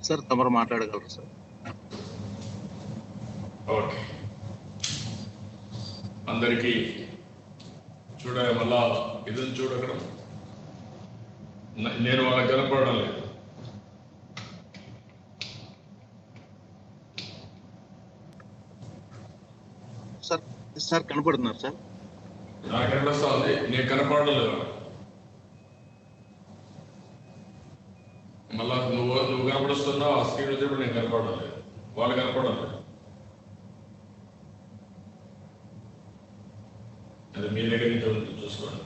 Sir తమరు మాట్లాడగలరు sir. Okay, అందరికీ చూడాలి. మళ్ళా ఇదని చూడగలం. నేను వాళ్ళకి కనపడడం లేదు. సార్ సార్ కనపడుతున్నారు సార్. నాకు కనిపిస్తా ఉంది, నేను కనపడడం లేదు. మళ్ళా నువ్వు కనపడుస్తున్నావు, ఆ స్క్రీన్ వచ్చేప్పుడు నేను కనపడడం లేదు, వాళ్ళు కనపడడం లేదు. అది మీ దగ్గర నుంచి చూసుకోండి.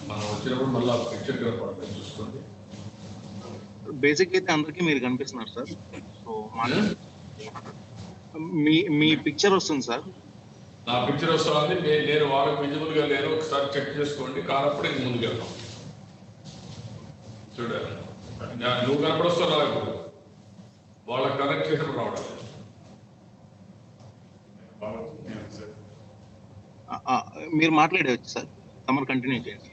మనం వచ్చినప్పుడు మళ్ళీ పిక్చర్ కనపడతాం, చూసుకోండి. బేసిక్ అయితే అందరికీ మీరు కనిపిస్తున్నారు సార్. సో మీ పిక్చర్ వస్తుంది సార్. నా పిక్చర్ వస్తుంది, నేను వాళ్ళకి విజిబుల్ గా లేను. ఒకసారి చెక్ చేసుకోండి, కానప్పుడు ఇంక ముందుకు వెళ్తాం. చూడాలి, నువ్వు కనపడొస్తావు, ఇప్పుడు వాళ్ళకి కనెక్ట్ చేసినప్పుడు రావడం. మీరు మాట్లాడేవచ్చు సార్, తమరు కంటిన్యూ చేయండి.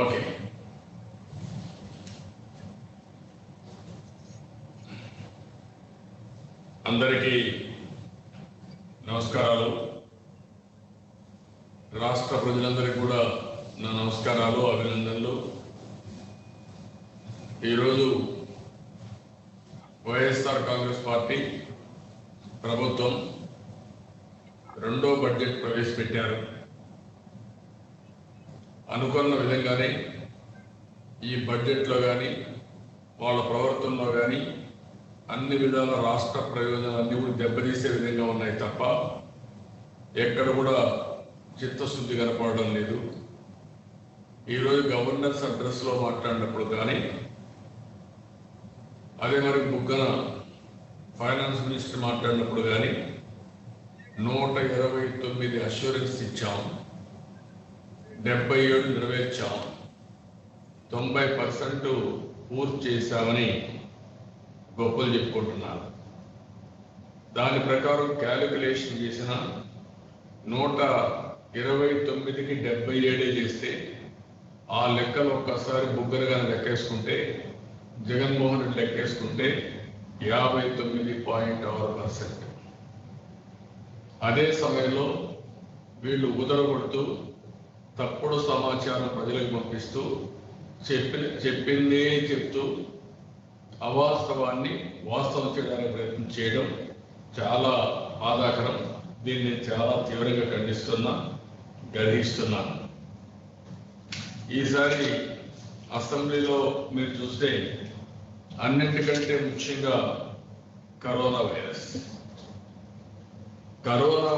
ఓకే, అందరికీ నమస్కారాలు. రాష్ట్ర ప్రజలందరికీ కూడా నా నమస్కారాలు, అభినందనలు. ఈరోజు వైఎస్ఆర్ కాంగ్రెస్ పార్టీ ప్రభుత్వం రెండో బడ్జెట్ ప్రవేశపెట్టారు. అనుకున్న విధంగానే ఈ బడ్జెట్లో కానీ వాళ్ళ ప్రవర్తనలో కానీ అన్ని విధాల రాష్ట్ర ప్రయోజనాలన్నీ కూడా దెబ్బతీసే విధంగా ఉన్నాయి తప్ప ఎక్కడ కూడా చిత్తశుద్ధి కనపడడం లేదు. ఈరోజు గవర్నర్స్ అడ్రస్లో మాట్లాడినప్పుడు కానీ, అదే మరి బుగ్గన ఫైనాన్స్ మినిస్టర్ మాట్లాడినప్పుడు కానీ 129 అష్యూరెన్స్ ఇచ్చాం, 77 నెరవేర్చాం, 90% పూర్తి చేశామని గొప్పలు చెప్పుకుంటున్నారు. దాని ప్రకారం క్యాలిక్యులేషన్ చేసిన 129కి 77 చేస్తే ఆ లెక్కలు ఒక్కసారి బుగ్గన గాని లెక్కేసుకుంటే, జగన్మోహన్ రెడ్డి లెక్కేసుకుంటే 59.6%. అదే సమయంలో వీళ్ళు ఉదరగొడుతూ తప్పుడు సమాచారం ప్రజలకు పంపిస్తూ చెప్పిందే చెప్తూ అవాస్తవాన్ని వాస్తవం చేయడానికి ప్రయత్నం చేయడం చాలా బాధాకరం. దీన్ని చాలా తీవ్రంగా ఖండిస్తున్నా, గర్హిస్తున్నాను. ఈసారి అసెంబ్లీలో మీరు చూస్తే అన్నింటికంటే ముఖ్యంగా కరోనా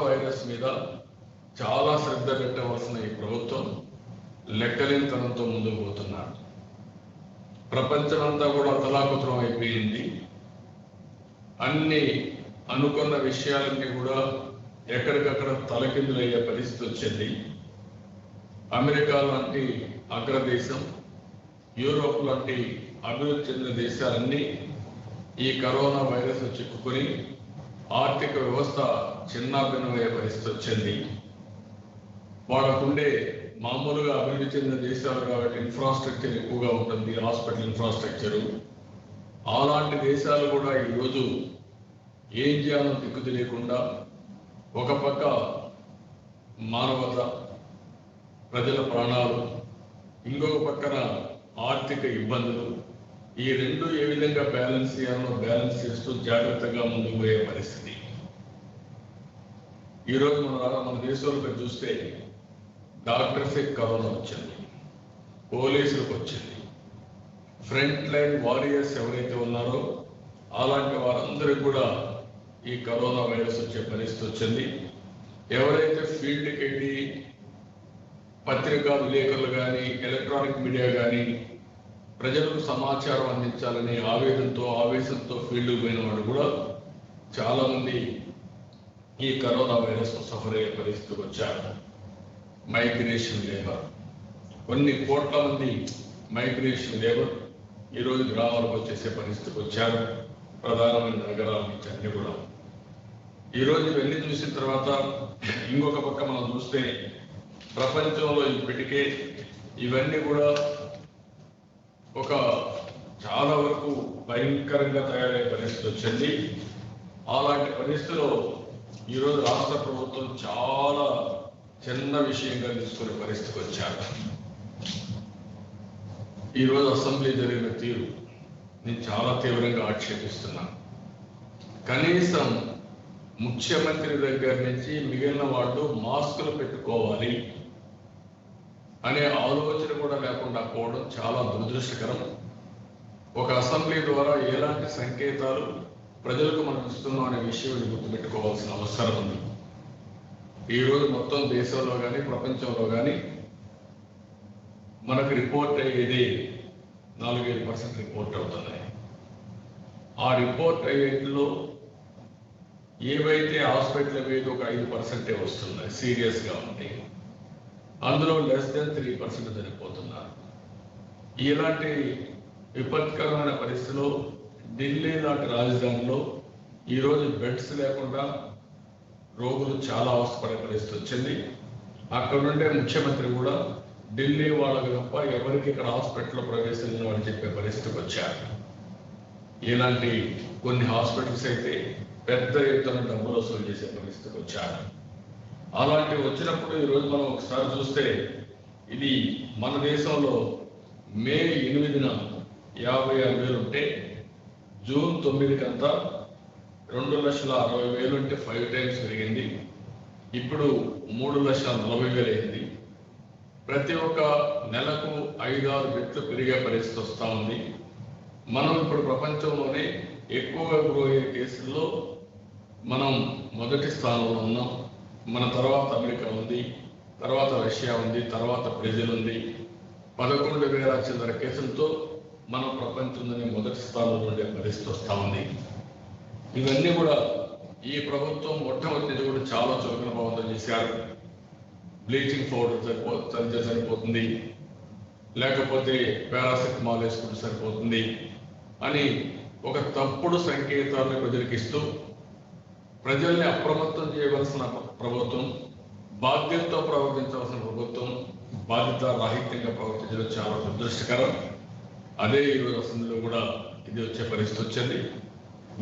వైరస్ మీద చాలా శ్రద్ధ పెట్టవలసిన ఈ ప్రభుత్వం లెక్కలేనితనంతో ముందుకు పోతున్నారు. ప్రపంచమంతా కూడా అతలాకుతలం అయిపోయింది. అన్ని అనుకున్న విషయాలన్నీ కూడా ఎక్కడికక్కడ తలకిందులయ్యే పరిస్థితి వచ్చింది. అమెరికా లాంటి అగ్రదేశం, యూరోప్ లాంటి అభివృద్ధి చెందిన దేశాలన్నీ ఈ కరోనా వైరస్ చిక్కుకొని ఆర్థిక వ్యవస్థ చిన్నాభిన్నమయ్యే పరిస్థితి వచ్చింది. వాళ్ళకుండే మామూలుగా అభివృద్ధి చెందిన దేశాలు కాబట్టి ఇన్ఫ్రాస్ట్రక్చర్ ఎక్కువగా ఉంటుంది, హాస్పిటల్ ఇన్ఫ్రాస్ట్రక్చరు. అలాంటి దేశాలు కూడా ఈరోజు ఏం చేయాలో దిక్కు తెలియకుండా ఒక పక్క మానవత, ప్రజల ప్రాణాలు, ఇంకొక పక్కన ఆర్థిక ఇబ్బందులు, ఈ రెండు ఏ విధంగా బ్యాలెన్స్ చేయాలో బ్యాలెన్స్ చేస్తూ జాగ్రత్తగా ముందుకు పోయే పరిస్థితి. ఈరోజు మన దేశంలో చూస్తే డాక్టర్స్కి కరోనా వచ్చింది, పోలీసులకు వచ్చింది, ఫ్రంట్ లైన్ వారియర్స్ ఎవరైతే ఉన్నారో అలాంటి వారందరికీ కూడా ఈ కరోనా వైరస్ వచ్చే పరిస్థితి వచ్చింది. ఎవరైతే ఫీల్డ్కి వెళ్ళి పత్రికా విలేకరులు కానీ, ఎలక్ట్రానిక్ మీడియా కానీ ప్రజలకు సమాచారం అందించాలని ఆవేశంతో ఫీల్డ్కి పోయిన వాళ్ళు కూడా చాలా మంది ఈ కరోనా వైరస్ సఫర్ అయ్యే పరిస్థితికి వచ్చారు. మైగ్రేషన్ లేబర్, కొన్ని కోట్ల మంది మైగ్రేషన్ లేబర్ ఈరోజు గ్రామాలకు వచ్చేసే పరిస్థితికి వచ్చారు. ప్రధానమైన నగరాల నుంచి అన్ని కూడా ఈరోజు వెళ్ళి చూసిన తర్వాత ఇంకొక పక్క మనం చూస్తే ప్రపంచంలో ఇప్పటికే ఇవన్నీ కూడా ఒక చాలా వరకు భయంకరంగా తయారయ్యే పరిస్థితి వచ్చింది. అలాంటి పరిస్థితిలో ఈరోజు రాష్ట్ర ప్రభుత్వం చాలా చిన్న విషయంగా తీసుకునే పరిస్థితికి వచ్చారు. ఈరోజు అసెంబ్లీ జరిగిన తీరు నేను చాలా తీవ్రంగా ఆక్షేపిస్తున్నాను. కనీసం ముఖ్యమంత్రి దగ్గర నుంచి మిగిలిన వాళ్ళు మాస్కులు పెట్టుకోవాలి అనే ఆలోచన కూడా లేకుండా పోవడం చాలా దురదృష్టకరం. ఒక అసెంబ్లీ ద్వారా ఎలాంటి సంకేతాలు ప్రజలకు మనం ఇస్తున్నాం అనే విషయం గుర్తుపెట్టుకోవాల్సిన అవసరం ఉంది. ఈరోజు మొత్తం దేశంలో కానీ ప్రపంచంలో కానీ మనకు రిపోర్ట్ అయ్యేది 4-5% రిపోర్ట్ అవుతున్నాయి. ఆ రిపోర్ట్ అయ్యేట్లో ఏవైతే హాస్పిటల్ అయ్యేది ఒక 5% వస్తున్నాయి సీరియస్గా ఉంటాయి. అందులో <3% చనిపోతున్నారు. ఇలాంటి విపత్కరమైన పరిస్థితిలో ఢిల్లీ లాంటి రాజధానిలో ఈరోజు బెడ్స్ లేకుండా రోగులు చాలా అవసరపడే పరిస్థితి వచ్చింది. అక్కడ నుండే ముఖ్యమంత్రి కూడా ఢిల్లీ వాళ్ళకి తప్ప ఎవరికి ఇక్కడ హాస్పిటల్లో ప్రవేశించిన వాళ్ళు చెప్పే పరిస్థితికి వచ్చారు. ఇలాంటి కొన్ని హాస్పిటల్స్ అయితే పెద్ద ఎత్తున డబ్బులు వసూలు చేసే పరిస్థితికి వచ్చారు. అలాంటివి వచ్చినప్పుడు ఈరోజు మనం ఒకసారి చూస్తే ఇది మన దేశంలో మే 8న 56,000 ఉంటే జూన్ 9కంతా 2,60,000 అంటే 5 times పెరిగింది. ఇప్పుడు 3,40,000 అయింది. ప్రతి ఒక్క నెలకు 5-6 రెట్లు పెరిగే పరిస్థితి వస్తూ ఉంది. మనం ఇప్పుడు ప్రపంచంలోనే ఎక్కువగా గ్రో అయ్యే కేసుల్లో మనం మొదటి స్థానంలో ఉన్నాం. మన తర్వాత అమెరికా ఉంది, తర్వాత రష్యా ఉంది, తర్వాత బ్రెజిల్ ఉంది. 11,000 చిల్లర కేసులతో మనం ప్రపంచంలోనే మొదటి స్థానంలో ఉండే పరిస్థితి వస్తూ ఉంది. ఇవన్నీ కూడా ఈ ప్రభుత్వం మొట్టమొదటి కూడా చాలా చురుకున భావంతో చేశారు. బ్లీచింగ్ పౌడర్ సరిపోతుంది, లేకపోతే పారాసిటమాల్ వేసుకుంటే సరిపోతుంది అని ఒక తప్పుడు సంకేతాలను ప్రజలకు ఇస్తూ ప్రజల్ని అప్రమత్తం చేయవలసిన ప్రభుత్వం, బాధ్యతతో ప్రవర్తించవలసిన ప్రభుత్వం బాధ్యత రాహిత్యంగా ప్రవర్తించడం చాలా దురదృష్టకరం. అదే ఈరోజు అసెంబ్లీలో కూడా ఇది వచ్చే పరిస్థితి వచ్చింది.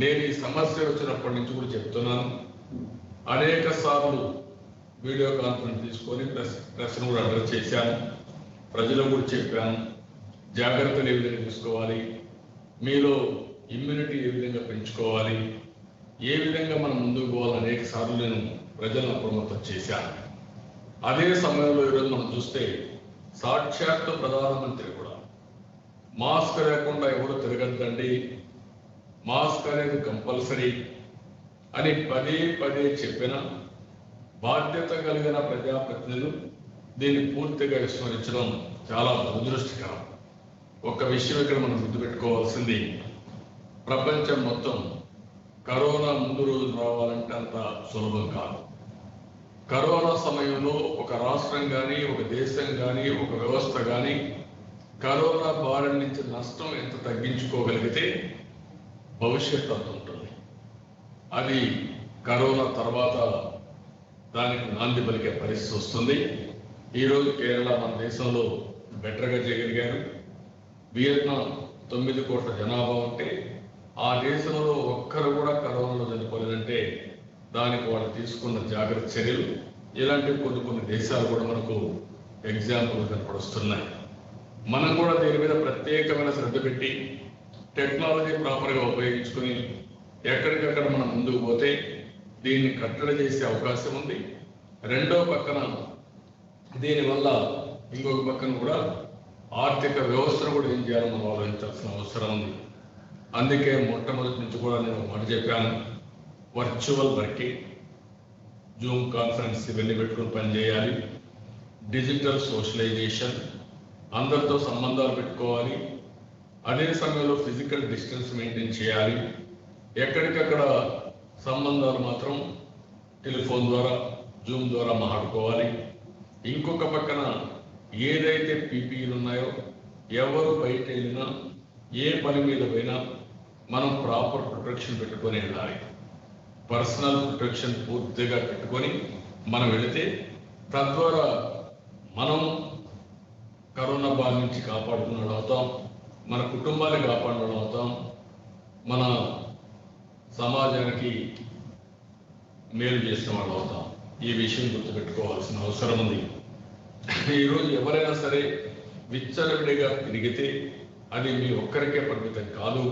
నేను ఈ సమస్య వచ్చినప్పటి నుంచి కూడా చెప్తున్నాను. అనేక సార్లు వీడియో కాన్ఫరెన్స్ తీసుకొని ప్రశ్న కూడా అడ్రస్ చేశాను. ప్రజలకు కూడా చెప్పాను జాగ్రత్తలు ఏ విధంగా తీసుకోవాలి, మీలో ఇమ్యూనిటీ ఏ విధంగా పెంచుకోవాలి, ఏ విధంగా మనం ముందుకు పోవాలి అనేక సార్లు నేను ప్రజలను అప్రమత్తం చేశాను. అదే సమయంలో ఈరోజు మనం చూస్తే సాక్షాత్తు ప్రధానమంత్రి కూడా మాస్క్ లేకుండా ఎవరు తిరగద్దండి, మాస్క్ అనేది కంపల్సరీ అని పదే చెప్పిన బాధ్యత కలిగిన ప్రజాప్రతినిధులు దీన్ని పూర్తిగా విస్మరించడం చాలా దురదృష్టకరం. ఒక విషయం ఇక్కడ మనం గుర్తుపెట్టుకోవాల్సింది, ప్రపంచం మొత్తం కరోనా ముందు రోజులు రావాలంటే అంత సులభం కాదు. కరోనా సమయంలో ఒక రాష్ట్రం కానీ, ఒక దేశం కానీ, ఒక వ్యవస్థ కానీ కరోనా బారి నుంచి నష్టం ఎంత తగ్గించుకోగలిగితే భవిష్యత్తు అంత ఉంటుంది. అది కరోనా తర్వాత దానికి నాంది పలికే పరిస్థితి వస్తుంది. ఈరోజు కేరళ మన దేశంలో బెటర్గా చేయగలిగారు. వియత్నాం 9 కోట్ల జనాభా ఉంటే ఆ దేశంలో ఒక్కరు కూడా కరోనాలో చనిపోలేదంటే దానికి వాళ్ళు తీసుకున్న జాగ్రత్త చర్యలు, ఇలాంటి కొన్ని దేశాలు కూడా మనకు ఎగ్జాంపుల్ కనపడుస్తున్నాయి. మనం కూడా దీని మీద ప్రత్యేకమైన శ్రద్ధ పెట్టి టెక్నాలజీ ప్రాపర్గా ఉపయోగించుకొని ఎక్కడికక్కడ మనం ముందుకు పోతే దీన్ని కట్టడి చేసే అవకాశం ఉంది. రెండో పక్కన దీనివల్ల ఇంకొక పక్కన కూడా ఆర్థిక వ్యవస్థను కూడా ఏం చేయాలని మనం ఆలోచించాల్సిన అవసరం ఉంది. అందుకే మొట్టమొదటి నుంచి కూడా నేను మాట చెప్పాను, వర్చువల్ వర్కింగ్, జూమ్ కాన్ఫరెన్స్ ఇవన్నీ పెట్టుకుని పనిచేయాలి. డిజిటల్ సోషలైజేషన్, అందరితో సంబంధాలు పెట్టుకోవాలి. అదే సమయంలో ఫిజికల్ డిస్టెన్స్ మెయింటైన్ చేయాలి. ఎక్కడికక్కడ సంబంధాలు మాత్రం టెలిఫోన్ ద్వారా, జూమ్ ద్వారా మాట్లాడుకోవాలి. ఇంకొక పక్కన ఏదైతే పీపీఈలు ఉన్నాయో ఎవరు బయట వెళ్ళినా ఏ పని మీద పోయినా మనం ప్రాపర్ ప్రొటెక్షన్ పెట్టుకొని వెళ్ళాలి. పర్సనల్ ప్రొటెక్షన్ పూర్తిగా పెట్టుకొని మనం వెళితే తద్వారా మనం కరోనా బారి నుంచి కాపాడుకున్న అవుతాం, మన కుటుంబాన్ని కాపాడుకున్న అవుతాం, మన సమాజానికి మేలు చేసిన వాళ్ళు అవుతాం. ఈ విషయం గుర్తుపెట్టుకోవాల్సిన అవసరం ఉంది. ఈరోజు ఎవరైనా సరే విచ్చలవిడిగా తిరిగితే అది మీ ఒక్కరికే పరిమితం కాదు.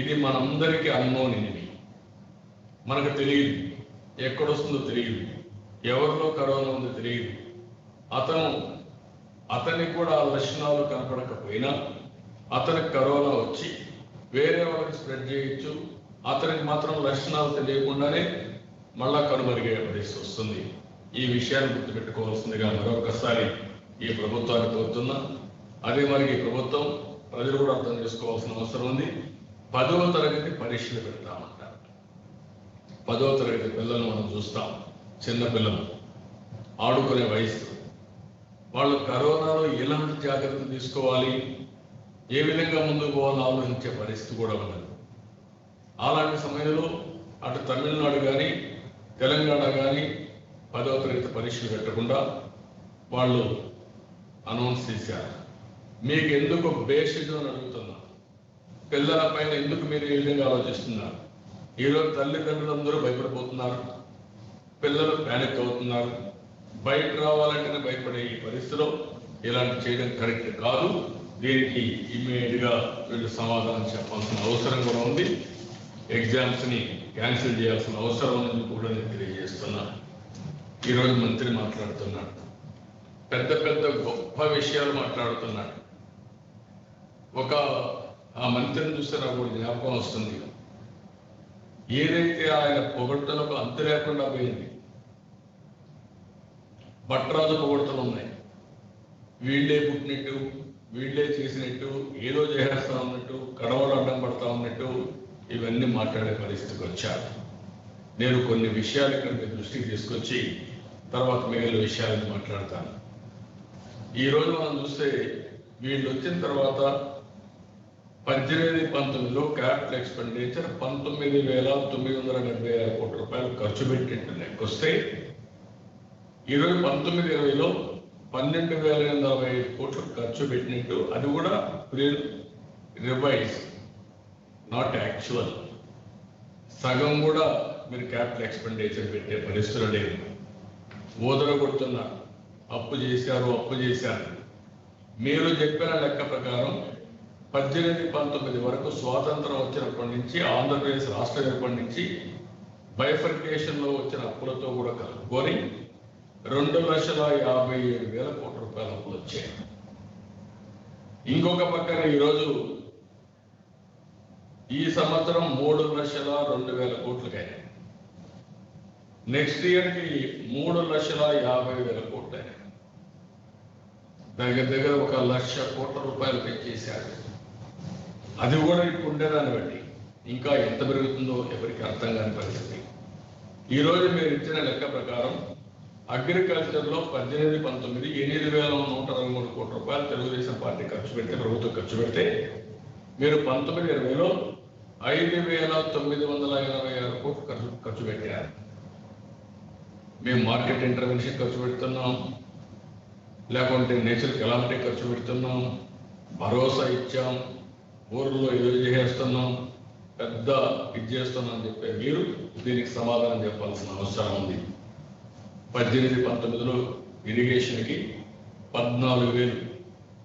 ఇది మనందరికీ అన్నోన్ ఎనిమి. మనకు తెలియదు, ఎక్కడొస్తుందో తెలియదు, ఎవరిలో కరోనా ఉందో తెలియదు. అతనికి కూడా ఆ లక్షణాలు కనపడకపోయినా అతనికి కరోనా వచ్చి వేరే వాళ్ళకి స్ప్రెడ్ చేయొచ్చు. అతనికి మాత్రం లక్షణాలు తెలియకుండానే మళ్ళా కనుమరుగే పరిస్థితి వస్తుంది. ఈ విషయాన్ని గుర్తుపెట్టుకోవాల్సిందిగా మరొకసారి ఈ ప్రభుత్వాన్ని కోరుతున్నా. అదే మరి ఈ ప్రభుత్వం ప్రజలు కూడా అర్థం చేసుకోవాల్సిన అవసరం ఉంది. 10వ తరగతి పరీక్షలు పెడతామంటారు. 10వ తరగతి పిల్లలు మనం చూస్తాం, చిన్న పిల్లలు ఆడుకునే వయసు. వాళ్ళు కరోనాలో ఎలాంటి జాగ్రత్తలు తీసుకోవాలి, ఏ విధంగా ముందుకు పోవాలని ఆలోచించే పరిస్థితి కూడా ఉన్నది. అలాంటి సమయంలో అటు తమిళనాడు కానీ తెలంగాణ కానీ 10వ తరగతి పరీక్షలు పెట్టకుండా వాళ్ళు అనౌన్స్ చేశారు. మీకు ఎందుకు బేసిక్ అని అడుగుతున్నా, పిల్లల పైన ఎందుకు మీరు ఈ విధంగా ఆలోచిస్తున్నారు? ఈరోజు తల్లిదండ్రులందరూ భయపడిపోతున్నారు, పిల్లలు ప్యానిక్ అవుతున్నారు. బయట రావాలంటేనే భయపడే ఈ పరిస్థితిలో ఇలాంటి చేయడం కరెక్ట్ కాదు. దీనికి ఇమ్మీడియట్గా వీళ్ళు సమాధానం చెప్పాల్సిన అవసరం కూడా ఉంది. ఎగ్జామ్స్ని క్యాన్సిల్ చేయాల్సిన అవసరం ఉందని కూడా నేను తెలియజేస్తున్నా. ఈరోజు మంత్రి మాట్లాడుతున్నాడు, పెద్ద పెద్ద గొప్ప విషయాలు మాట్లాడుతున్నాడు. ఆ మంత్రిని చూస్తే నాకు కూడా జ్ఞాపకం వస్తుంది. ఏదైతే ఆయన పొగడ్తలకు అంతు లేకుండా పోయింది. భట్రాజు పొగడ్తలు ఉన్నాయి, వీళ్ళే పుట్టినట్టు, వీళ్ళే చేసినట్టు, ఏదో చేసేస్తా ఉన్నట్టు, కడవలు అడ్డం పడతా ఉన్నట్టు ఇవన్నీ మాట్లాడే పరిస్థితికి వచ్చారు. నేను కొన్ని విషయాలు ఇక్కడ మీ దృష్టికి తీసుకొచ్చి తర్వాత మిగిలిన విషయాలను మాట్లాడతాను. ఈరోజు మనం చూస్తే వీళ్ళు వచ్చిన తర్వాత 18-19లో క్యాపిటల్ ఎక్స్పెండిచర్ 19,976 కోట్ల రూపాయలు ఖర్చు పెట్టినట్టు లెక్కొస్తే ఈరోజు 19-20లో 12,045 కోట్లు ఖర్చు పెట్టినట్టు, అది కూడా రివైజ్, నాట్ యాక్చువల్. సగం కూడా మీరు క్యాపిటల్ ఎక్స్పెండిచర్ పెట్టే పరిస్థితులు లేదు. ఓదర కొడుతున్నారు, అప్పు చేశారు. మీరు చెప్పిన లెక్క ప్రకారం 18-19 వరకు స్వాతంత్రం వచ్చినప్పటి నుంచి, ఆంధ్రప్రదేశ్ రాష్ట్రం ఏర్పడి నుంచి బైఫర్కేషన్లో వచ్చిన అప్పులతో కూడా కలుపుకొని 2,57,000 కోట్ల రూపాయల అప్పులు వచ్చాయి. ఇంకొక పక్కన ఈరోజు ఈ సంవత్సరం 3,02,000 కోట్లకైనా, నెక్స్ట్ ఇయర్కి 3,50,000 కోట్లు అయినాయి. దగ్గర 1,00,000 కోట్ల రూపాయలు పెంచేశారు. అది కూడా ఇప్పుడు ఉండేదాన్ని బట్టి ఇంకా ఎంత పెరుగుతుందో ఎవరికి అర్థం కాని పరిస్థితి. ఈరోజు మీరు ఇచ్చిన లెక్క ప్రకారం అగ్రికల్చర్లో 18-19 8,123 కోట్ల రూపాయలు తెలుగుదేశం పార్టీ ఖర్చు పెడితే, ప్రభుత్వం ఖర్చు పెడితే, మీరు 19-20లో 5,986 కోట్లు ఖర్చు పెట్టారు. మేము మార్కెట్ ఇంటర్వెన్షన్ ఖర్చు పెడుతున్నాం, లేకుంటే నేచురల్ కెలామిటీ ఖర్చు పెడుతున్నాం, భరోసా ఇచ్చాం, ఊర్లో ఏదో చేస్తున్నాం, పెద్ద ఇది చేస్తున్నాం అని చెప్పే మీరు దీనికి సమాధానం చెప్పాల్సిన అవసరం ఉంది. 18-19లో ఇరిగేషన్కి 14,000,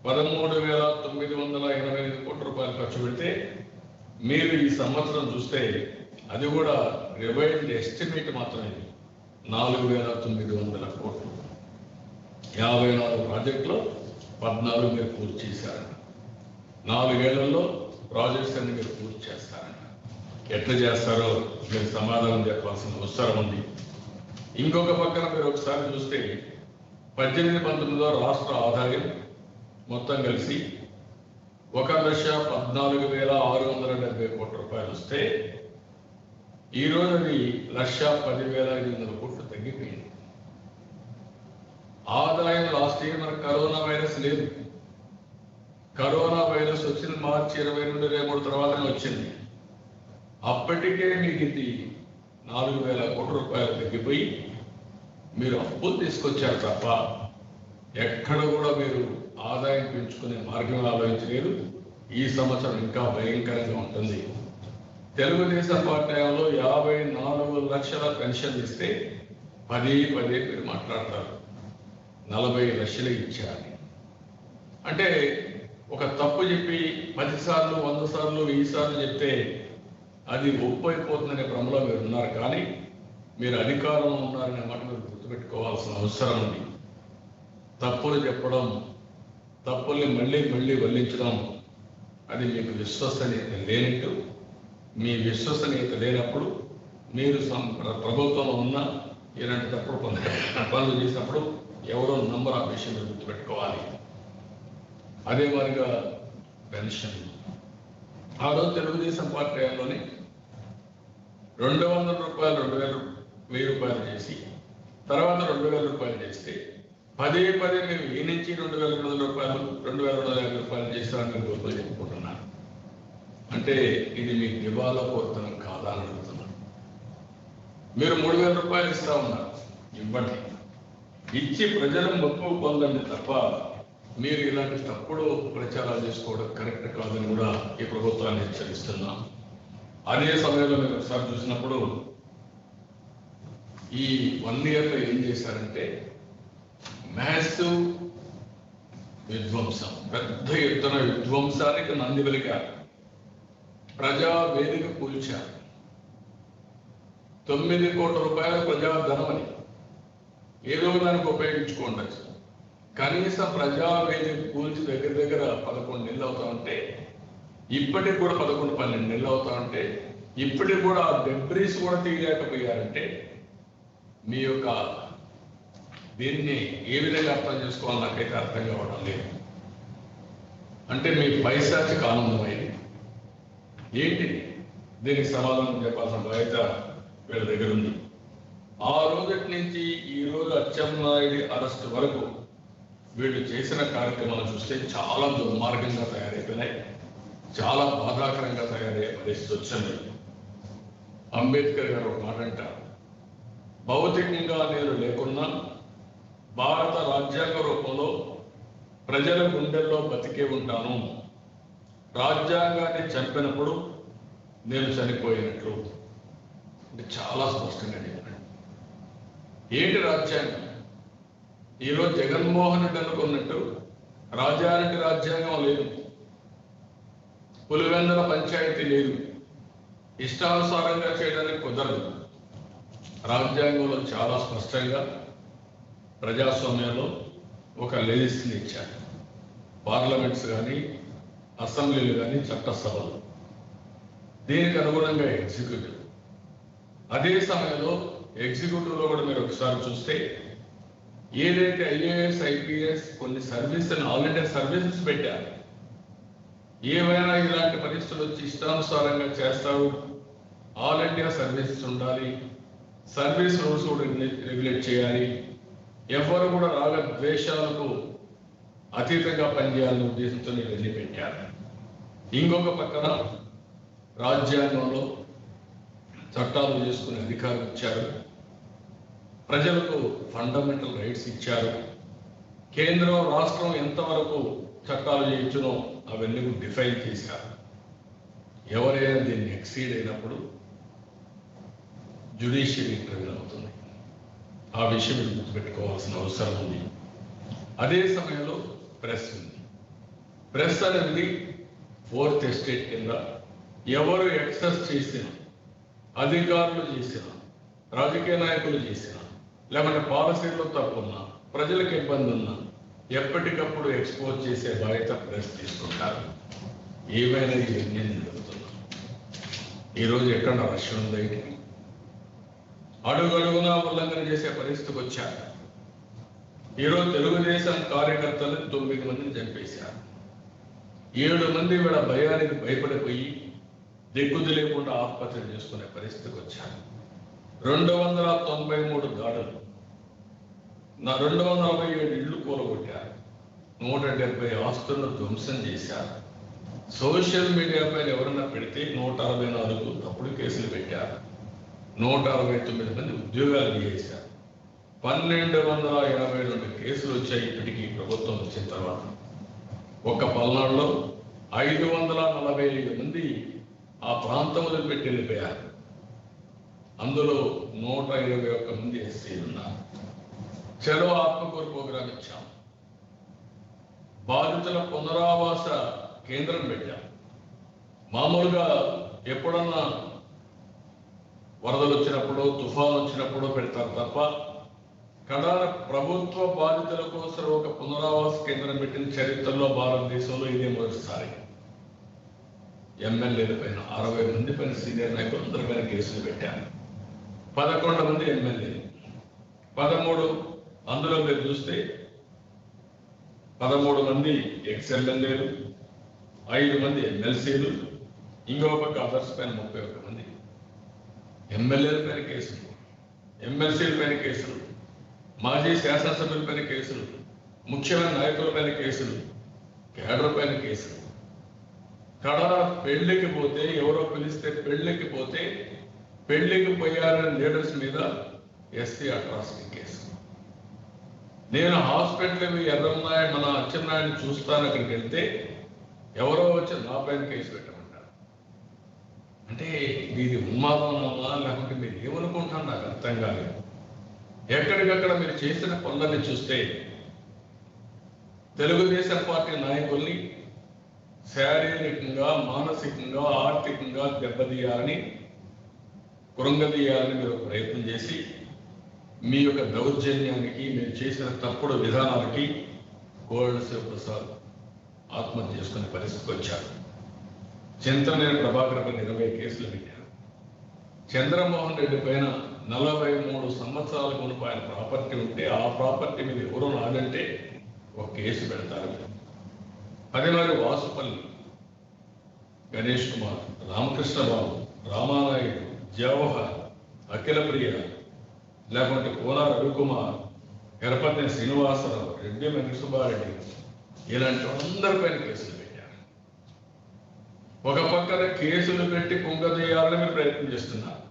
13,985 కోట్ల రూపాయలు ఖర్చు పెడితే, మీరు ఈ సంవత్సరం చూస్తే అది కూడా రివైజ్డ్ ఎస్టిమేట్ మాత్రమే 4,900 కోట్లు. 54 ప్రాజెక్టులో 14 మీరు పూర్తి చేశారంట. 4 ఏళ్లలో ప్రాజెక్ట్స్ అన్ని మీరు పూర్తి చేస్తారంట. ఎట్లా చేస్తారో మీరు సమాధానం చెప్పాల్సిన అవసరం ఉంది. ఇంకొక పక్కన మీరు ఒకసారి చూస్తే 18-19లో రాష్ట్ర ఆదాయం మొత్తం కలిసి 1,14,670 కోట్ల రూపాయలు వస్తే ఈరోజు అది 1,10,500 కోట్లు తగ్గిపోయింది. ఆదాయం లాస్ట్ ఇయర్ మనకు కరోనా వైరస్ లేదు. కరోనా వైరస్ వచ్చింది మార్చి 22-23 తర్వాతనే వచ్చింది. అప్పటికే మీకు ఇది 4,000 కోట్ల రూపాయలు తగ్గిపోయి మీరు అప్పులు తీసుకొచ్చారు తప్ప ఎక్కడ కూడా మీరు ఆదాయం పెంచుకునే మార్గం ఆలోచించలేదు. ఈ సంవత్సరం ఇంకా భయంకరంగా ఉంటుంది. తెలుగుదేశం పార్టీలో 54 లక్షల పెన్షన్ ఇస్తే పదే మీరు మాట్లాడతారు 40 లక్షలు ఇచ్చారు. అంటే ఒక తప్పు చెప్పి 10 సార్లు 100 సార్లు 1000 సార్లు చెప్తే అది ఒప్పైపోతుందనే భ్రమలో మీరు ఉన్నారు. కానీ మీరు అధికారంలో ఉన్నారనే మాట మీరు గుర్తుపెట్టుకోవాల్సిన అవసరం ఉంది. తప్పులు చెప్పడం, తప్పుల్ని మళ్ళీ వల్లించడం అది మీకు విశ్వసనీయత లేనట్టు. మీ విశ్వసనీయత లేనప్పుడు మీరు ప్రభుత్వంలో ఉన్న ఇలాంటి తప్పుడు పనులు చేసినప్పుడు ఎవరో నంబర్ ఆ విషయం గుర్తుపెట్టుకోవాలి. అదే మాదిరిగా పెన్షన్ ఆ రోజు తెలుగుదేశం పార్టీలోనే 200 రూపాయలు 1000 రూపాయలు చేసి తర్వాత 2000 రూపాయలు చేస్తే పదే మేము ఈ నుంచి 2,200 రూపాయలు 2,250 రూపాయలు చేస్తామని మీరు గొప్పలు చెప్పుకుంటున్నారు. అంటే ఇది మీకు దివాలా కోరుతనం కాదా అని అడుగుతున్నాను. మీరు 3,000 రూపాయలు ఇస్తా ఉన్నారు, ఇవ్వండి. ఇచ్చి ప్రజలు మొక్కు పొందండి తప్ప మీరు ఇలాంటి తప్పుడు ప్రచారాలు చేసుకోవడం కరెక్ట్ కాదని కూడా ఈ ప్రభుత్వాన్ని హెచ్చరిస్తున్నాం. అదే సమయంలో మీరు ఒకసారి చూసినప్పుడు ఈ 1 ఇయర్లో ఏం చేశారంటే మ్యాసివ్ విధ్వంసం, పెద్ద ఎత్తున విధ్వంసానికి నంది వెలిగారు. ప్రజా వేదిక కూల్చారు. 9 కోట్ల రూపాయల ప్రజాధనమని ఏదో దానికి ఉపయోగించుకోండి. కనీసం ప్రజా వేదిక కూల్చి దగ్గర 11 నెలలు అవుతా ఉంటే, ఇప్పటికి కూడా 11-12 నెలలు అవుతా ఉంటే ఇప్పటికి కూడా ఆ డెబ్రీస్ కూడా తీయలేకపోయారంటే మీ యొక్క దీన్ని ఏ విధంగా అర్థం చేసుకోవాలని నాకైతే అర్థం కావడం లేదు. అంటే మీ పైశాచిక ఆనందమైంది ఏంటి? దీనికి సమాధానం చెప్పాల్సిన బాధ్యత వీళ్ళ దగ్గర ఉంది. ఆ రోజటి నుంచి ఈ రోజు అచ్చెన్నాయుడి అరెస్ట్ వరకు వీళ్ళు చేసిన కార్యక్రమాలు చూస్తే చాలా దుర్మార్గంగా తయారైపోయినాయి, చాలా బాధాకరంగా తయారయ్యే పరిస్థితి వచ్చింది. అంబేద్కర్ గారు ఒక మాట అంటారు, భౌతికంగా నేను లేకున్నా భారత రాజ్యాంగ రూపంలో ప్రజల గుండెల్లో బతికే ఉంటాను. రాజ్యాంగాన్ని చంపినప్పుడు నేను చనిపోయినట్లు. అంటే చాలా స్పష్టంగా చెప్పాడు. ఏంటి రాజ్యాంగం? ఈరోజు జగన్మోహన్ రెడ్డి అనుకున్నట్టు రాజారెడ్డి రాజ్యాంగం లేదు, పులివెందుల పంచాయతీ లేదు, ఇష్టానుసారంగా చేయడానికి కుదరదు. రాజ్యాంగంలో చాలా స్పష్టంగా ప్రజాస్వామ్యంలో ఒక లెజిస్ని ఇచ్చారు. పార్లమెంట్స్ కానీ అసెంబ్లీలు కానీ చట్టసభలు, దీనికి అనుగుణంగా ఎగ్జిక్యూటివ్. అదే సమయంలో ఎగ్జిక్యూటివ్లో కూడా మీరు ఒకసారి చూస్తే ఏదైతే ఐఏఎస్ ఐపీఎస్ కొన్ని సర్వీసులను ఆల్రెడీ సర్వీసెస్ పెట్టారు, ఏమైనా ఇలాంటి పరిస్థితులు వచ్చి ఇష్టానుసారంగా చేస్తారు, ఆల్ ఇండియా సర్వీసెస్ ఉండాలి, సర్వీస్ రూల్స్ కూడా రెగ్యులేట్ చేయాలి, ఎవరు కూడా రాగ ద్వేషాలకు అతీతంగా పనిచేయాలనే ఉద్దేశంతో ఇవన్నీ పెట్టారు. ఇంకొక పక్కన రాజ్యాంగంలో చట్టాలు చేసుకునే అధికారం ఇచ్చారు, ప్రజలకు ఫండమెంటల్ రైట్స్ ఇచ్చారు, కేంద్రం రాష్ట్రం ఎంతవరకు చట్టాలు చేయొచ్చునో అవన్నీ డిఫైన్ చేశారు. ఎవరైనా దీన్ని ఎక్సీడ్ అయినప్పుడు జ్యుడిషియరీ ఇంటర్వ్యూ అవుతుంది. ఆ విషయం మీరు గుర్తుపెట్టుకోవాల్సిన అవసరం ఉంది. అదే సమయంలో ప్రెస్ ఉంది. ప్రెస్ అనేది 4th ఎస్టేట్ కింద ఎవరు ఎక్సెస్ చేసిన, అధికారులు చేసిన, రాజకీయ నాయకులు చేసిన, లేకుంటే పాలసీలో తప్పున్నా, ప్రజలకు ఇబ్బంది ఉన్నా ఎప్పటికప్పుడు ఎక్స్పోజ్ చేసే బాధ్యత ప్రెస్ తీసుకుంటారు. ఏమైనా ఇవన్నీ జరుగుతున్నాం. ఈరోజు ఎక్కడ రష్య ఉంది, అడుగడుగునా ఉల్లంఘన చేసే పరిస్థితికి వచ్చారు. ఈరోజు తెలుగుదేశం కార్యకర్తలు 9 మందిని చంపేశారు. 7 మంది వీళ్ళ భయానికి భయపడిపోయి దిగ్గుది లేకుండా ఆత్మహత్య చేసుకునే పరిస్థితికి వచ్చారు. 293 దాడులు, 247 ఇళ్లు కూలగొట్టారు, 170 ఆస్తులను ధ్వంసం చేశారు. సోషల్ మీడియా పైన ఎవరన్నా పెడితే 164 తప్పుడు కేసులు పెట్టారు, 169 మంది ఉద్యోగాలు తీసేశారు, 1282 కేసులు వచ్చాయి. ఇప్పటికీ ప్రభుత్వం వచ్చిన తర్వాత ఒక్క పల్నాడులో 545 మంది ఆ ప్రాంతంలో పెట్టి వెళ్ళిపోయారు. అందులో 121 మంది ఎస్సీలు ఉన్నారు. చలో ఆత్మకూరు ప్రోగ్రాం ఇచ్చాం, బాధితుల పునరావాస కేంద్రం పెట్టాం. మామూలుగా ఎప్పుడన్నా వరదలు వచ్చినప్పుడు, తుఫాను వచ్చినప్పుడు పెడతారు తప్ప కడాన ప్రభుత్వ బాధితుల కోసం ఒక పునరావాస కేంద్రం పెట్టిన చరిత్రలో భారతదేశంలో ఇదే మొదటిసారి. ఎమ్మెల్యేల పైన 60 మంది పైన సీనియర్ నాయకులు అందరి పైన కేసులు పెట్టారు. 11 మంది ఎమ్మెల్యేలు, 13 అందులో మీరు చూస్తే 13 మంది ఎక్స్ ఎమ్మెల్యేలు, 5 మంది ఎమ్మెల్సీలు, ఇంకో పక్క అదర్స్ పైన 31 మంది. ఎమ్మెల్యేల పైన కేసులు, ఎమ్మెల్సీల పైన కేసులు, మాజీ శాసనసభ్యుల పైన కేసులు, ముఖ్యమైన నాయకుల పైన కేసులు, కేడర్ పైన కేసులు. కడ పెళ్లికి పోతే ఎవరో పిలిస్తే పెళ్లికి పోతే పెళ్లికి పోయారని లీడర్స్ మీద ఎస్సీ అట్రాసిటీ కేసు. నేను హాస్పిటల్ ఎర్రన్నాయని మన అచ్చెన్నాయుడిని చూస్తాను, అక్కడికి వెళ్తే ఎవరో వచ్చి నా పైన కేసు పెట్టమంటారు. అంటే ఇది ఉన్మాదమా లేకుంటే మీరు ఏమనుకుంటున్నారు నాకు అర్థం కాలేదు. ఎక్కడికక్కడ మీరు చేసిన పనులని చూస్తే తెలుగుదేశం పార్టీ నాయకుల్ని శారీరకంగా, మానసికంగా, ఆర్థికంగా దెబ్బతీయాలని, కృంగదీయాలని మీరు ప్రయత్నం చేసి మీ యొక్క దౌర్జన్యానికి, మీరు చేసిన తప్పుడు విధానాలకి కోల్డ్ శివప్రసాద్ ఆత్మహత్య చేసుకునే పరిస్థితికి వచ్చారు. చింతనేని ప్రభాకర్ పైన 20 కేసులు పెట్టారు. చంద్రమోహన్ రెడ్డి పైన 43 సంవత్సరాల మునుపు ఆయన ప్రాపర్టీ ఉంటే ఆ ప్రాపర్టీ మీద ఎవరో నాదంటే ఒక కేసు పెడతారు. అదే మరి వాసుపల్లి గణేష్ కుమార్, రామకృష్ణబాబు, రామానాయుడు, జవహర్, అఖిలప్రియ, లేకుంటే కోన రవికుమార్, ఎరపతి శ్రీనివాసరావు, రెడ్డి వెంకటసుబ్బారెడ్డి, ఇలాంటి అందరిపైన కేసులు పెట్టారు. ఒక పక్కన కేసులు పెట్టి కుంగదీయాలని మీరు ప్రయత్నం చేస్తున్నారు.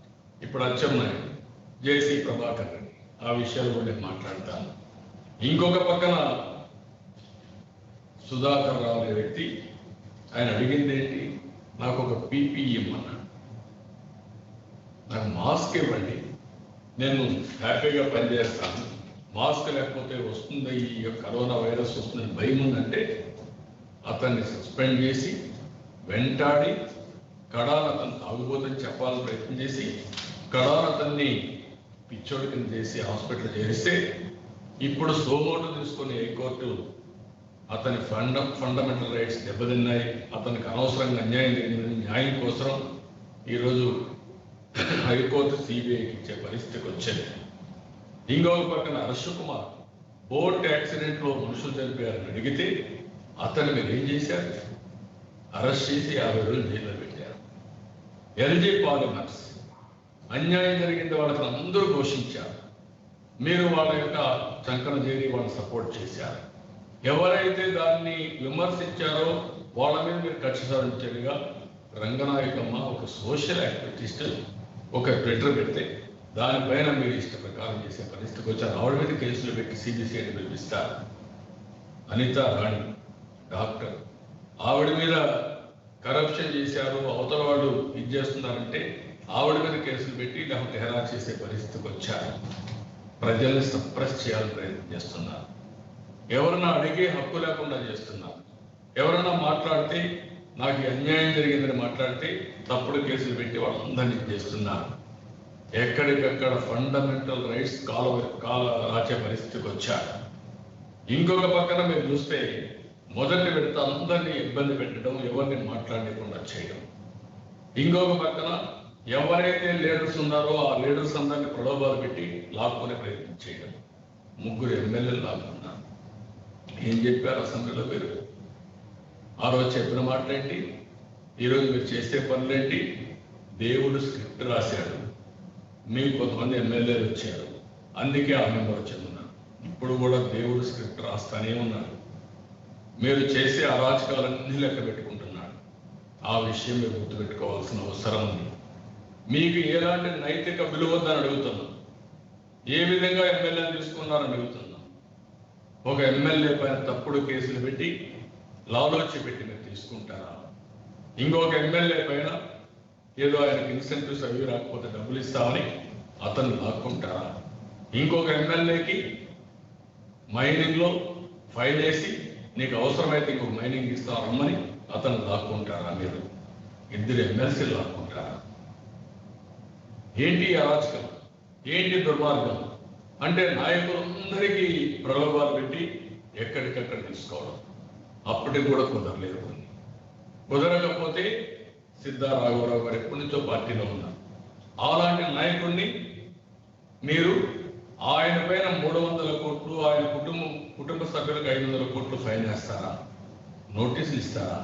ఇప్పుడు అచ్చెన్నాయుడు, జేసీ ప్రభాకర్ రెడ్డి, ఆ విషయాలు కూడా నేను మాట్లాడతాను. ఇంకొక పక్కన సుధాకర్ రావు అనే వ్యక్తి, ఆయన అడిగింది ఏంటి, నాకు ఒక పీపీఈ ఇమ్మన్నాడు. నాకు మాస్క్ ఇవ్వండి, నేను హ్యాపీగా పనిచేస్తాను, మాస్క్ లేకపోతే వస్తుంది ఈ కరోనా వైరస్ వస్తుందని భయం ఉందంటే అతన్ని సస్పెండ్ చేసి వెంటాడి కడాన అతను తాగుబోతని చెప్పాలని ప్రయత్నం చేసి కడాన అతన్ని పిచ్చోడి కింద చేసి హాస్పిటల్ చేరిస్తే ఇప్పుడు సోమోటు తీసుకుని హైకోర్టు అతని ఫండమెంటల్ రైట్స్ దెబ్బతిన్నాయి, అతనికి అనవసరంగా అన్యాయం జరిగిందని న్యాయం కోసం ఈరోజు హైకోర్టు సిబిఐకి ఇచ్చే పరిస్థితికి వచ్చింది. ఇంకొక పక్కన హర్ష్ కుమార్ బోట్ యాక్సిడెంట్లో మనుషులు చనిపోయారని అడిగితే అతన్ని మీరు ఏం చేశారు, అరెస్ట్ చేసి 50 రోజులు జైల్లో పెట్టారు. ఎల్జీ పాలిమర్స్ అన్యాయం జరిగింది, వాళ్ళకి అందరూ ఘోషించారు, మీరు వాళ్ళ యొక్క చంకన చేరి వాళ్ళని సపోర్ట్ చేశారు. ఎవరైతే దాన్ని విమర్శించారో వాళ్ళ మీద మీరు కక్ష సాధించేదిగా రంగనాయకమ్మ ఒక సోషల్ యాక్టివిస్ట్ ఒక ట్విట్టర్ పెడితే దానిపైన మీరు ఇష్ట ప్రకారం చేసే పరిస్థితికి వచ్చారు. ఆవిడ మీద కేసులు పెట్టి సిబిసిఐని పిలిపిస్తారు. అనిత రాణి డాక్టర్, ఆవిడ మీద కరప్షన్ చేశారు, అవతల వాళ్ళు ఇది చేస్తున్నారంటే ఆవిడ మీద కేసులు పెట్టి లేకపోతే హెరాస్ చేసే పరిస్థితికి వచ్చారు. ప్రజల్ని సప్రెస్ చేయాలని ప్రయత్నం చేస్తున్నారు. ఎవరన్నా అడిగే హక్కు లేకుండా చేస్తున్నారు. ఎవరన్నా మాట్లాడితే నాకు అన్యాయం జరిగిందని మాట్లాడితే తప్పుడు కేసులు పెట్టి వాళ్ళందరినీ చేస్తున్నారు. ఎక్కడికక్కడ ఫండమెంటల్ రైట్స్ కాల రాచే పరిస్థితికి వచ్చారు. ఇంకొక పక్కన మీరు చూస్తే మొదటి విడత అందరినీ ఇబ్బంది పెట్టడం, ఎవరిని మాట్లాడకుండా చేయడం. ఇంకొక పక్కన ఎవరైతే లీడర్స్ ఉన్నారో ఆ లీడర్స్ అందరినీ ప్రలోభాలు పెట్టి లాక్కునే ప్రయత్నం చేయడం. 3 ఎమ్మెల్యేలు లాక్కున్నారు. ఏం చెప్పారు అసెంబ్లీలో? మీరు ఆ రోజు చెప్పిన మాటలేంటి, ఈరోజు మీరు చేసే పనులేంటి? దేవుడు స్క్రిప్ట్ రాశాడు, మీకు కొంతమంది ఎమ్మెల్యేలు వచ్చారు, అందుకే ఆ మెంబర్ చెందున్నారు. ఇప్పుడు కూడా దేవుడు స్క్రిప్ట్ రాస్తానే ఉన్నాడు. మీరు చేసే అరాచకాలన్నీ లెక్క పెట్టుకుంటున్నాడు. ఆ విషయం మీరు గుర్తుపెట్టుకోవాల్సిన అవసరం ఉంది. మీకు ఎలాంటి నైతిక విలువద్దని అడుగుతున్నాం. ఏ విధంగా ఎమ్మెల్యేని తీసుకున్నారని అడుగుతున్నాం. ఒక ఎమ్మెల్యే పైన తప్పుడు కేసులు పెట్టి లాలోచి పెట్టి మీరు తీసుకుంటారా? ఇంకొక ఎమ్మెల్యే పైన ఏదో ఆయనకి ఇన్సెంటివ్స్ అవి రాకపోతే డబ్బులు ఇస్తామని అతన్ని లాక్కుంటారా? ఇంకొక ఎమ్మెల్యేకి మైనింగ్లో ఫైల్ వేసి నీకు అవసరమైతే ఇంకొక మైనింగ్ ఇస్తామని అతను లాక్కుంటారా? మీరు ఇద్దరు ఎమ్మెల్సీలు లాక్కుంటారా? ఏంటి అరాచకం, ఏంటి దుర్మార్గం? అంటే నాయకులందరికీ ప్రలోభాలు పెట్టి ఎక్కడికక్కడ తీసుకోవడం. అప్పటికి కూడా కుదరలేదు. కుదరకపోతే సిద్ధారాఘవరావు గారు ఎప్పటి నుంచో పార్టీలో ఉన్నారు. అలాంటి నాయకుడిని మీరు ఆయన పైన 300 కోట్లు, ఆయన కుటుంబ సభ్యులకు 500 కోట్లు ఫైన్ వేస్తారా? నోటీసులు ఇస్తారా?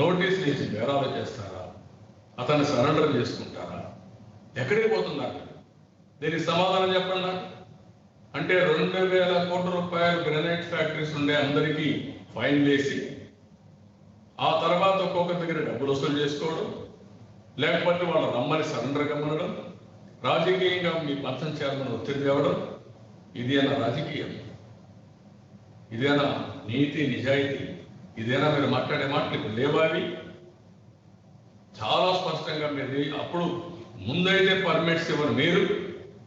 నోటీసులు ఇచ్చి బేరాలు చేస్తారా? అతన్ని సరెండర్ చేసుకుంటారా? ఎక్కడికి పోతున్నారు? దీనికి సమాధానం చెప్పండి నాకు. అంటే 2000 కోట్ల రూపాయలు గ్రానైట్ ఫ్యాక్టరీస్ ఉండే అందరికీ ఫైన్ వేసి ఆ తర్వాత ఒక్కొక్క దగ్గర డబ్బులు వసూలు చేసుకోవడం, లేకపోతే వాళ్ళు రమ్మని సరెండర్ కమ్మడం, రాజకీయంగా మీ పంచం చైర్మన్ ఒత్తిడి తేవడం, ఇదేనా రాజకీయం? ఇదేనా నీతి నిజాయితీ? ఇదేనా మీరు మాట్లాడే మాటలు ఇప్పుడు లేవావి? చాలా స్పష్టంగా మీరు అప్పుడు ముందైతే పర్మిట్స్ ఇవ్వరు మీరు,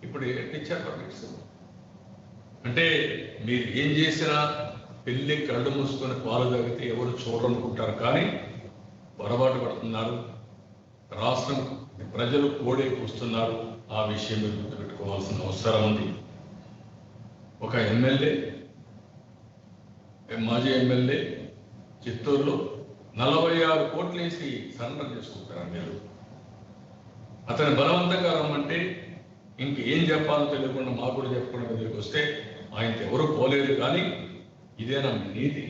ఇప్పుడు ఇచ్చారు పర్మిట్స్. అంటే మీరు ఏం చేసినా పెళ్లి కళ్ళు మూసుకొని పాలు తాగితే ఎవరు చూడనుకుంటారు, కానీ పొరపాటు పడుతున్నారు. రాష్ట్రం ప్రజలు కోడే కూస్తున్నారు. ఆ విషయం మీరు గుర్తుపెట్టుకోవాల్సిన అవసరం ఉంది. ఒక ఎమ్మెల్యే, మాజీ ఎమ్మెల్యే చిత్తూరులో 46 కోట్లు వేసి సరెండర్ చేసుకుంటారు మీరు. అతని బలవంతంగా రమ్మంటే ఇంకేం చెప్పాలో తెలియకుండా మాకు కూడా చెప్పకుండా దగ్గరికి వస్తే ఆయనతో ఎవరు పోలేదు. కానీ ఇదేనా నీతి?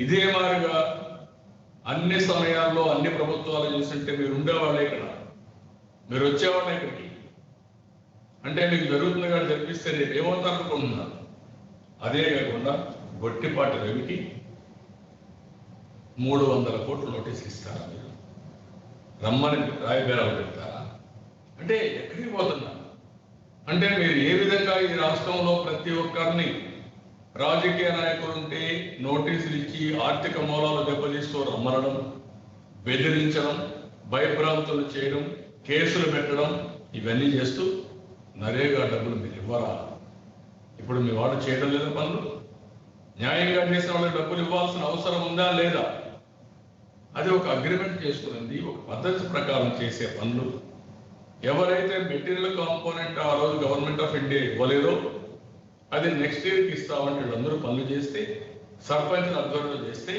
ఇదే మాదిరిగా అన్ని సమయాల్లో అన్ని ప్రభుత్వాలు చూస్తుంటే మీరు ఉండేవాళ్ళే ఇక్కడ, మీరు వచ్చేవాళ్ళే ఇక్కడికి. అంటే మీకు జరుగుతుంది కానీ జరిపిస్తే రేపు ఏమవుతారు అనుకుంటున్నారు. అదే కాకుండా గొట్టిపాటి రవికి 300 కోట్లు నోటీసులు ఇస్తారా? మీరు రమ్మని రాయబేరాలు పెడతారా? అంటే ఎక్కడికి పోతున్నారు? అంటే మీరు ఏ విధంగా ఈ రాష్ట్రంలో ప్రతి ఒక్కరిని రాజకీయ నాయకులుంటే నోటీసులు ఇచ్చి ఆర్థిక మూలాలు దెబ్బతీస్తూ రమ్మనడం, బెదిరించడం, భయభ్రాంతులు చేయడం, కేసులు పెట్టడం, ఇవన్నీ చేస్తూ నరేగా డబ్బులు మీరు ఇవ్వరా? ఇప్పుడు మీ వాళ్ళు చేయడం లేదా పనులు? న్యాయంగా చేసిన వాళ్ళకి డబ్బులు ఇవ్వాల్సిన అవసరం ఉందా లేదా? అది ఒక అగ్రిమెంట్ చేసుకున్నది, ఒక పద్ధతి ప్రకారం చేసే పనులు. ఎవరైతే మెటీరియల్ కాంపోనెంట్ ఆ రోజు గవర్నమెంట్ ఆఫ్ ఇండియా ఇవ్వలేదో అది నెక్స్ట్ ఇయర్కి ఇస్తామంటే వీళ్ళందరూ పనులు చేస్తే, సర్పంచ్ని అబ్జర్వ్ చేస్తే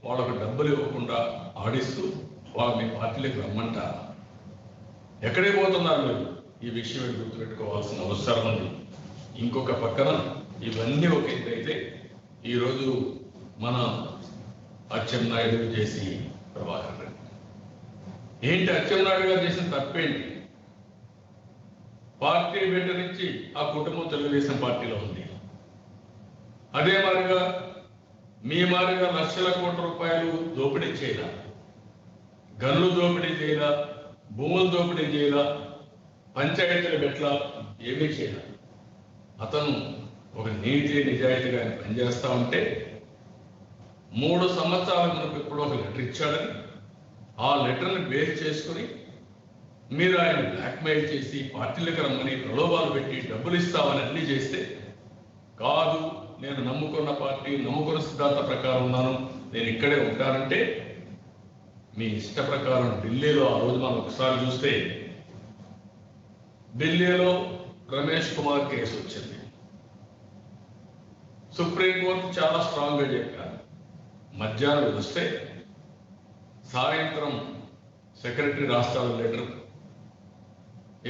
వాళ్ళకు డబ్బులు ఇవ్వకుండా ఆడిస్తూ వాళ్ళు మీ పార్టీలకు రమ్మంటారా? ఎక్కడికి పోతున్నారు మీరు? ఈ విషయం గుర్తుపెట్టుకోవాల్సిన అవసరం ఉంది. ఇంకొక పక్కన ఇవన్నీ ఒక ఎత్తైతే ఈరోజు మన అచ్చెన్నాయుడు చేసి ప్రభాకర్ రెడ్డి ఏంటి? అచ్చెన్నాయుడు గారు చేసిన తప్పేంటి? పార్టీ బిడ్డ నుంచి ఆ కుటుంబం తెలుగుదేశం పార్టీలో ఉంది. అదే మాదిరిగా మీ మాదిరిగా లక్షల కోట్ల రూపాయలు దోపిడీ చేయాల, గన్లు దోపిడీ చేయాల, భూములు దోపిడీ చేయాల, పంచాయతీలు పెట్ల, ఏమీ చేయాల. అతను ఒక నీతి నిజాయితీగా ఆయన పనిచేస్తా ఉంటే 3 సంవత్సరాల మనకు ఇప్పుడు ఒక లెటర్ ఇచ్చాడని ఆ లెటర్ని బేస్ చేసుకుని మీరు ఆయన బ్లాక్మెయిల్ చేసి పార్టీలకు రమ్మని ప్రలోభాలు పెట్టి డబ్బులు ఇస్తామని అన్ని చేస్తే, కాదు నేను నమ్ముకున్న పార్టీ, నమ్ముకున్న సిద్ధాంత ప్రకారం ఉన్నాను, నేను ఇక్కడే ఉంటానంటే మీ ఇష్ట ప్రకారం ఢిల్లీలో ఆ రోజు మనం ఒకసారి చూస్తే ఢిల్లీలో రమేష్ కుమార్ కేసు వచ్చింది. సుప్రీంకోర్టు చాలా స్ట్రాంగ్గా చెప్పారు. మధ్యాహ్నం వస్తే సాయంత్రం సెక్రటరీ రాష్ట్రాల లెటర్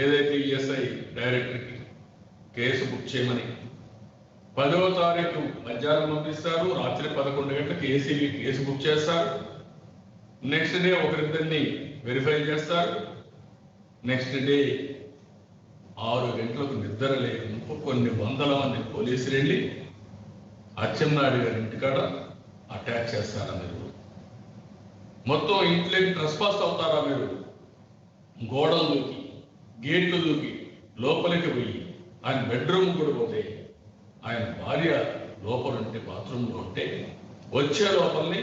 ఏదైతే ఈఎస్ఐ డైరెక్టర్కి కేసు బుక్ చేయమని 10వ తారీఖు మధ్యాహ్నం పంపిస్తారు, రాత్రి 11 గంటలకు ఏసీబీ కేసు బుక్ చేస్తారు. నెక్స్ట్ డే ఒకరిద్దరిని వెరిఫై చేస్తారు. నెక్స్ట్ డే 6 గంటలకు నిద్ర లేకుండా కొన్ని వందల మంది పోలీసులు వెళ్ళి అచ్చెన్నాయుడు గారి ఇంటికాడ అటాక్ చేస్తారా మీరు? మొత్తం ఇంట్లోకి ట్రెస్పాస్ అవుతారా మీరు? గోడలు దూకి, గేట్లు దూకి లోపలికి పోయి ఆయన బెడ్రూమ్ కూడా పోతే, ఆయన భార్య లోపల ఉంటే బాత్రూంలో ఉంటే వచ్చే లోపలిని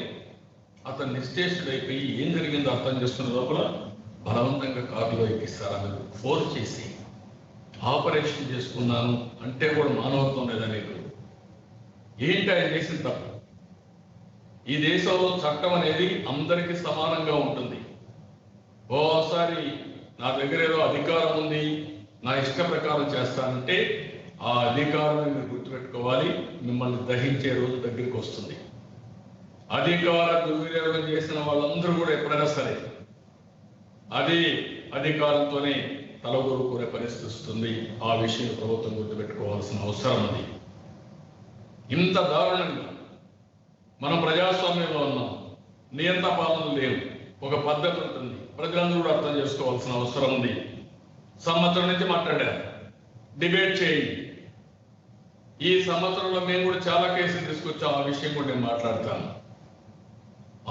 అతను నిశ్చేష్టుడు అయిపోయి ఏం జరిగిందో అర్థం చేసుకున్న లోపల బలవంతంగా కారులో ఎక్కిస్తారా మీరు? ఫోర్స్ చేసి ఆపరేషన్ చేసుకున్నాను అంటే కూడా మానవత్వం లేదా మీకు? ఏంటి ఆయన చేసిన తప్పు? ఈ దేశంలో చట్టం అనేది అందరికీ సమానంగా ఉంటుంది. ఓసారి నా దగ్గర ఏదో అధికారం ఉంది, నా ఇష్ట ప్రకారం చేస్తానంటే ఆ అధికారాన్ని మీరు గుర్తుపెట్టుకోవాలి, మిమ్మల్ని దహించే రోజు దగ్గరికి వస్తుంది. అధికార దుర్వినియోగం చేసిన వాళ్ళందరూ కూడా ఎప్పుడైనా సరే అది అధికారంతోనే తలగొరుకునే పరిస్థితి వస్తుంది. ఆ విషయం ప్రభుత్వం గుర్తుపెట్టుకోవాల్సిన అవసరం ఉంది. ఇంత దారుణంగా మనం ప్రజాస్వామ్యంలో ఉన్నాం, నియంత పాలనలు లేవు, ఒక పద్ధతి ఉంటుంది, ప్రజలందరూ కూడా అర్థం చేసుకోవాల్సిన అవసరం ఉంది. సంవత్సరం నుంచి మాట్లాడారు, డిబేట్ చేయండి. ఈ సంవత్సరంలో మేము కూడా చాలా కేసులు తీసుకొచ్చాం, ఆ విషయం కూడా నేను మాట్లాడతాను.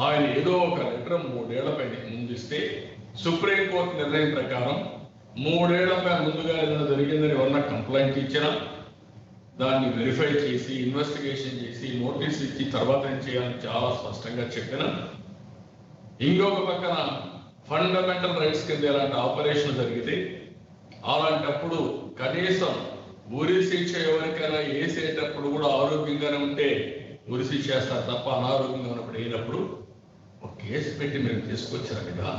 ఆయన ఏదో ఒక లెటర్ 3 ఏళ్లపై ముందిస్తే సుప్రీంకోర్టు నిర్ణయం ప్రకారం 3 ఏళ్లపై ముందుగా ఏదైనా జరిగిందని ఎవరన్నా కంప్లైంట్ ఇచ్చినా దాన్ని వెరిఫై చేసి ఇన్వెస్టిగేషన్ చేసి నోటీస్ ఇచ్చి తర్వాత ఏం చేయాలని చాలా స్పష్టంగా చెప్పిన. ఇంకొక పక్కన ఫండమెంటల్ రైట్స్ కింద ఎలాంటి ఆపరేషన్ జరిగితే అలాంటప్పుడు కనీసం ఉరి శిక్ష ఎవరికైనా వేసేటప్పుడు కూడా ఆరోగ్యంగానే ఉంటే ఉరి శిక్ష చేస్తారు తప్ప అనారోగ్యంగా ఉన్నప్పుడు అయినప్పుడు ఒక కేసు పెట్టి మీరు తీసుకొచ్చారు కదా.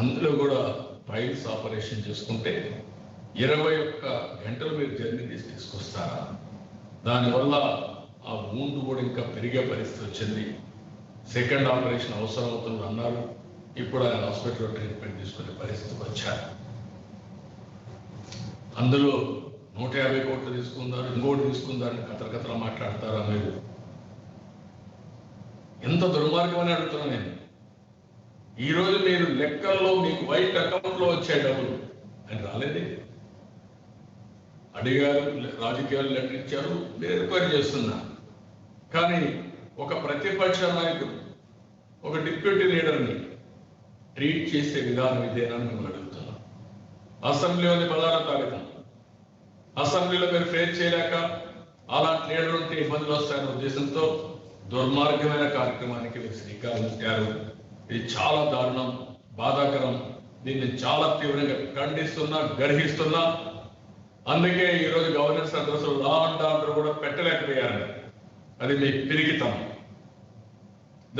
అందులో కూడా ఫైల్స్ ఆపరేషన్ చేసుకుంటే 21 గంటలు మీరు జర్నీ తీసుకొస్తారా? దానివల్ల ఆ వూండ్ కూడా ఇంకా పెరిగే పరిస్థితి వచ్చింది. సెకండ్ ఆపరేషన్ అవసరం అవుతుంది అన్నారు. ఇప్పుడు ఆయన హాస్పిటల్లో ట్రీట్మెంట్ తీసుకునే పరిస్థితికి వచ్చారు. అందులో 150 కోట్లు తీసుకున్నారు, ఇంకోటి తీసుకుందారని కథలు మాట్లాడతారా మీరు? ఎంత దుర్మార్గం అని అడుగుతున్నా నేను. ఈరోజు మీరు లెక్కల్లో మీకు వైట్ అకౌంట్లో వచ్చే డబ్బులు అని రాలేదే. అడిగారు, రాజకీయాలు లెటర్ ఇచ్చారు, మీరు ఎంక్వైరీ చేస్తున్నా. కానీ ఒక ప్రతిపక్ష నాయకుడు, ఒక డిప్యూటీ లీడర్ని ట్రీట్ చేసే విధానం ఇదేనని మేము అడుగుతున్నాం. అసెంబ్లీలోని 16వ తారీఖు అసెంబ్లీలో మీరు ఫేస్ చేయలేక అలాంటి లీడర్ ఉంటే ఇబ్బందులు వస్తాయనే ఉద్దేశంతో దుర్మార్గమైన కార్యక్రమానికి మీరు శ్రీకారం చుట్టారు. ఇది చాలా దారుణం, బాధాకరం. దీన్ని చాలా తీవ్రంగా ఖండిస్తున్నా, గర్హిస్తున్నా. అందుకే ఈరోజు governance address law and order కూడా పెట్టలేకపోయారు. అది మీ పిరిగితనం.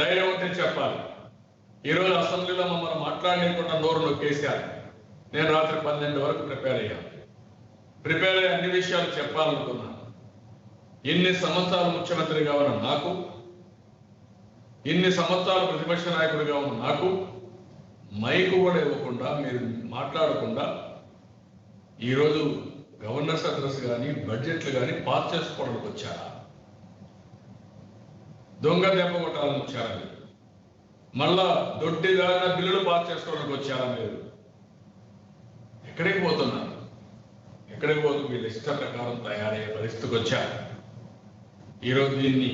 ధైర్యం ఉంటే చెప్పాలి. ఈరోజు అసెంబ్లీలో మమ్మల్ని మాట్లాడలేకుండా నోరు నొక్కేశారు. నేను రాత్రి 12 వరకు ప్రిపేర్ అయ్యాను. ప్రిపేర్ అయ్యి అన్ని విషయాలు చెప్పాలనుకున్నాను. ఎన్ని సంవత్సరాలు ముఖ్యమంత్రిగా ఉన్న నాకు, ఇన్ని సంవత్సరాలు ప్రతిపక్ష నాయకుడిగా ఉన్న నాకు మైకు కూడా ఇవ్వకుండా, మీరు మాట్లాడకుండా ఈరోజు గవర్నర్స్ అడ్రస్ కానీ బడ్జెట్లు కానీ పాస్ చేసుకోవడానికి వచ్చారా? దొంగ దెబ్బ కొట్టాలని వచ్చారా మీరు? మళ్ళా దొడ్డిదారిన బిల్లులు పాస్ చేసుకోవడానికి వచ్చారా మీరు? ఎక్కడికి పోతున్నారు? ఎక్కడికి పోతూ వీళ్ళ ఇష్ట ప్రకారం తయారయ్యే పరిస్థితికి వచ్చారు. ఈరోజు దీన్ని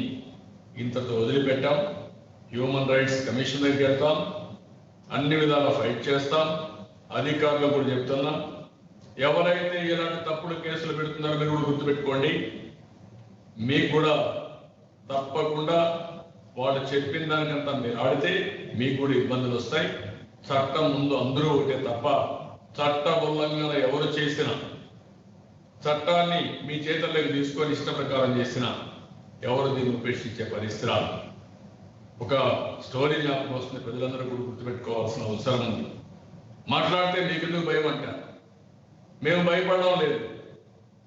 ఇంతతో వదిలిపెట్టాం. హ్యూమన్ రైట్స్ కమిషన్ దగ్గరికి వెళ్తాం, అన్ని విధాలా ఫైట్ చేస్తాం. అధికారులు కూడా చెప్తున్నాం, ఎవరైతే ఇలాంటి తప్పుడు కేసులు పెడుతున్నారో మీరు కూడా గుర్తుపెట్టుకోండి. మీకు కూడా తప్పకుండా వాళ్ళు చెప్పిన దానికంతా మీరు ఆడితే మీకు కూడా ఇబ్బందులు వస్తాయి. చట్టం ముందు అందరూ ఒకటే తప్ప చట్ట ఉల్లంఘన ఎవరు చేసినా, చట్టాన్ని మీ చేతుల్లోకి తీసుకొని ఇష్ట ప్రకారం చేసినా ఎవరు దీన్ని ఉపేక్షించే పరిస్థితి రాదు. ఒక స్టోరీ జ్ఞాపకం వస్తుంది, ప్రజలందరూ కూడా గుర్తుపెట్టుకోవాల్సిన అవసరం ఉంది. మాట్లాడితే మీకెందుకు భయం అంటారు. మేము భయపడడం లేదు.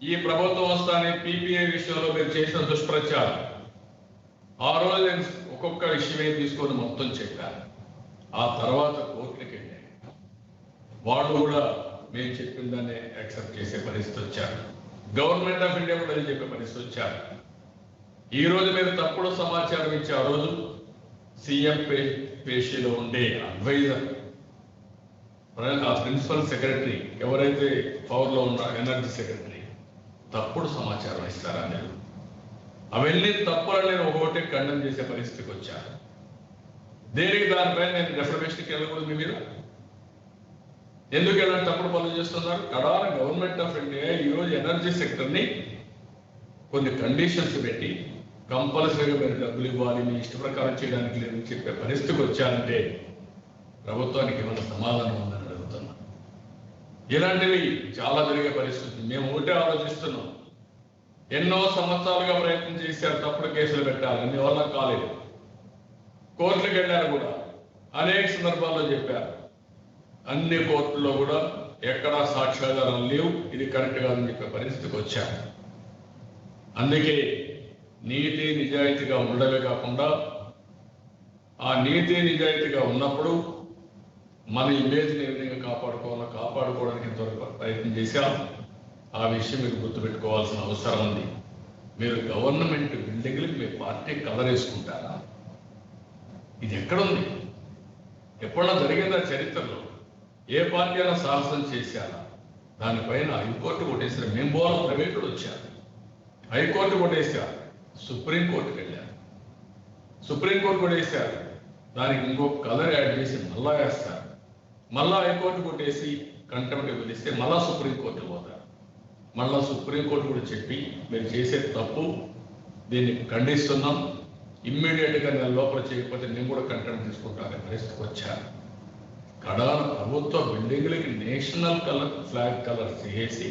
ఈ ప్రభుత్వం వస్తానే పీపీఐ విషయంలో మీరు చేసిన దుష్ప్రచారం, ఆ రోజు నేను ఒక్కొక్క విషయమే తీసుకొని మొత్తం చెప్పాను. ఆ తర్వాత కోర్టుకి వెళ్ళాను. వాళ్ళు కూడా మేము చెప్పిన దాన్ని యాక్సెప్ట్ చేసే పరిస్థితి వచ్చారు. గవర్నమెంట్ ఆఫ్ ఇండియా కూడా చెప్పే పరిస్థితి వచ్చారు. ఈ రోజు మీరు తప్పుడు సమాచారం ఇచ్చే ఆ రోజు సీఎం పేషీలో ఉండే అడ్వైజర్, ఆ ప్రిన్సిపల్ సెక్రటరీ ఎవరైతే పవర్లో ఉన్నారో ఎనర్జీ సెక్రటరీ తప్పుడు సమాచారం ఇస్తారా మీరు? అవన్నీ తప్పులని నేను ఒకటి ఖండన చేసే పరిస్థితికి వచ్చాను. దేనికి దానిపైన నేను డెఫర్మేషన్కి వెళ్ళకూడదు. మీరు ఎందుకు ఎలాంటి తప్పుడు పనులు చేస్తున్నారు? కడాన గవర్నమెంట్ ఆఫ్ ఇండియా ఈరోజు ఎనర్జీ సెక్టర్ని కొన్ని కండిషన్స్ పెట్టి కంపల్సరీగా మీరు డబ్బులు ఇవ్వాలి, మీ ఇష్ట ప్రకారం చేయడానికి లేదని చెప్పే పరిస్థితికి వచ్చారంటే ప్రభుత్వానికి ఏమైనా సమాధానం ఉందని అడుగుతున్నా. ఇలాంటివి చాలా జరిగే పరిస్థితి. మేము ఒకటే ఆలోచిస్తున్నాం. ఎన్నో సంవత్సరాలుగా ప్రయత్నం చేశారు తప్పుడు కేసులు పెట్టాలి, మీ వల్ల కాలేదు. కోర్టులకు వెళ్ళారు కూడా, అనేక సందర్భాల్లో చెప్పారు. అన్ని కోర్టుల్లో కూడా ఎక్కడా సాక్ష్యాధారం లేవు, ఇది కరెక్ట్ కాదని చెప్పే పరిస్థితికి వచ్చారు. అందుకే నీతి నిజాయితీగా ఉండడమే కాకుండా ఆ నీతి నిజాయితీగా ఉన్నప్పుడు మన ఇమేజ్ని ఏ విధంగా కాపాడుకోవడానికి ఇంతవరకు ప్రయత్నం చేశాం. ఆ విషయం మీరు గుర్తుపెట్టుకోవాల్సిన అవసరం ఉంది. మీరు గవర్నమెంట్ బిల్డింగ్లకు మీ పార్టీ కలర్ వేసుకుంటారా? ఇది ఎక్కడుంది? ఎప్పుడన్నా జరిగిందా చరిత్రలో? ఏ పార్టీ అయినా సాహసం చేశారా? దానిపైన హైకోర్టు కొట్టేసారు. మేము పోవాలి, ప్రైవేటులు వచ్చారు, హైకోర్టు కొట్టేశారు, సుప్రీంకోర్టుకి వెళ్ళారు, సుప్రీంకోర్టు కొట్టేశారు. దానికి ఇంకొక కలర్ యాడ్ చేసి మళ్ళా వేస్తారు, మళ్ళా హైకోర్టు కొట్టేసి కంటెంప్ట్ పిలిస్తే మళ్ళా సుప్రీంకోర్టు పోతారు. మళ్ళా సుప్రీంకోర్టు కూడా చెప్పి మీరు చేసే తప్పు, దీన్ని ఖండిస్తున్నాం, ఇమ్మీడియట్గా నెల లోపల చేయకపోతే నేను కూడా కంటెంప్ట్ తీసుకుంటానే పరిస్థితికి వచ్చారు. కడాన ప్రభుత్వ బిల్డింగ్లకి నేషనల్ కలర్ ఫ్లాగ్ కలర్స్ వేసి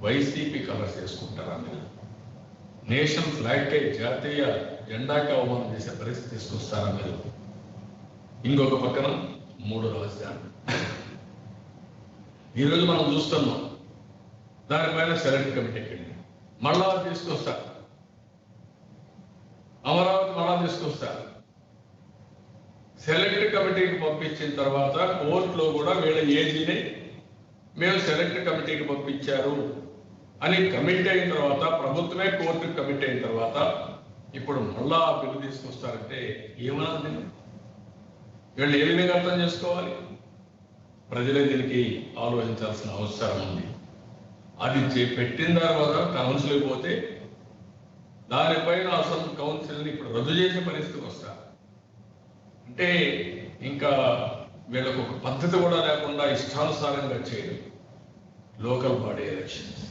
వైసీపీ కలర్స్ వేసుకుంటారా మీరు? నేషనల్ ఫ్లాగ్కే, జాతీయ జెండాకి అవమానం చేసే పరిస్థితి తీసుకొస్తారా మీరు? ఇంకొక పక్కన 3 రాజధానులు ఈరోజు మనం చూస్తున్నాం. దానిపైన సెలెక్ట్ కమిటీకి వెళ్ళి మళ్ళా తీసుకొస్తారు, అమరావతి మళ్ళా తీసుకొస్తారు. సెలెక్ట్ కమిటీకి పంపించిన తర్వాత కోర్టులో కూడా వీళ్ళ ఏజీని మేము సెలెక్ట్ కమిటీకి పంపించారు అని కమిట్ అయిన తర్వాత, ప్రభుత్వమే కోర్టుకు కమిట్ అయిన తర్వాత ఇప్పుడు మళ్ళా బిల్లు తీసుకొస్తారంటే ఏమన్నది? వీళ్ళు ఏ విధంగా అర్థం చేసుకోవాలి? ప్రజలే దీనికి ఆలోచించాల్సిన అవసరం ఉంది. అది పెట్టిన తర్వాత కౌన్సిల్కి పోతే దానిపైన అసలు కౌన్సిల్ని ఇప్పుడు రద్దు చేసే పరిస్థితికి వస్తారు. అంటే ఇంకా వీళ్ళకు ఒక పద్ధతి కూడా లేకుండా ఇష్టానుసారంగా చేయడం. లోకల్ బాడీ ఎలక్షన్స్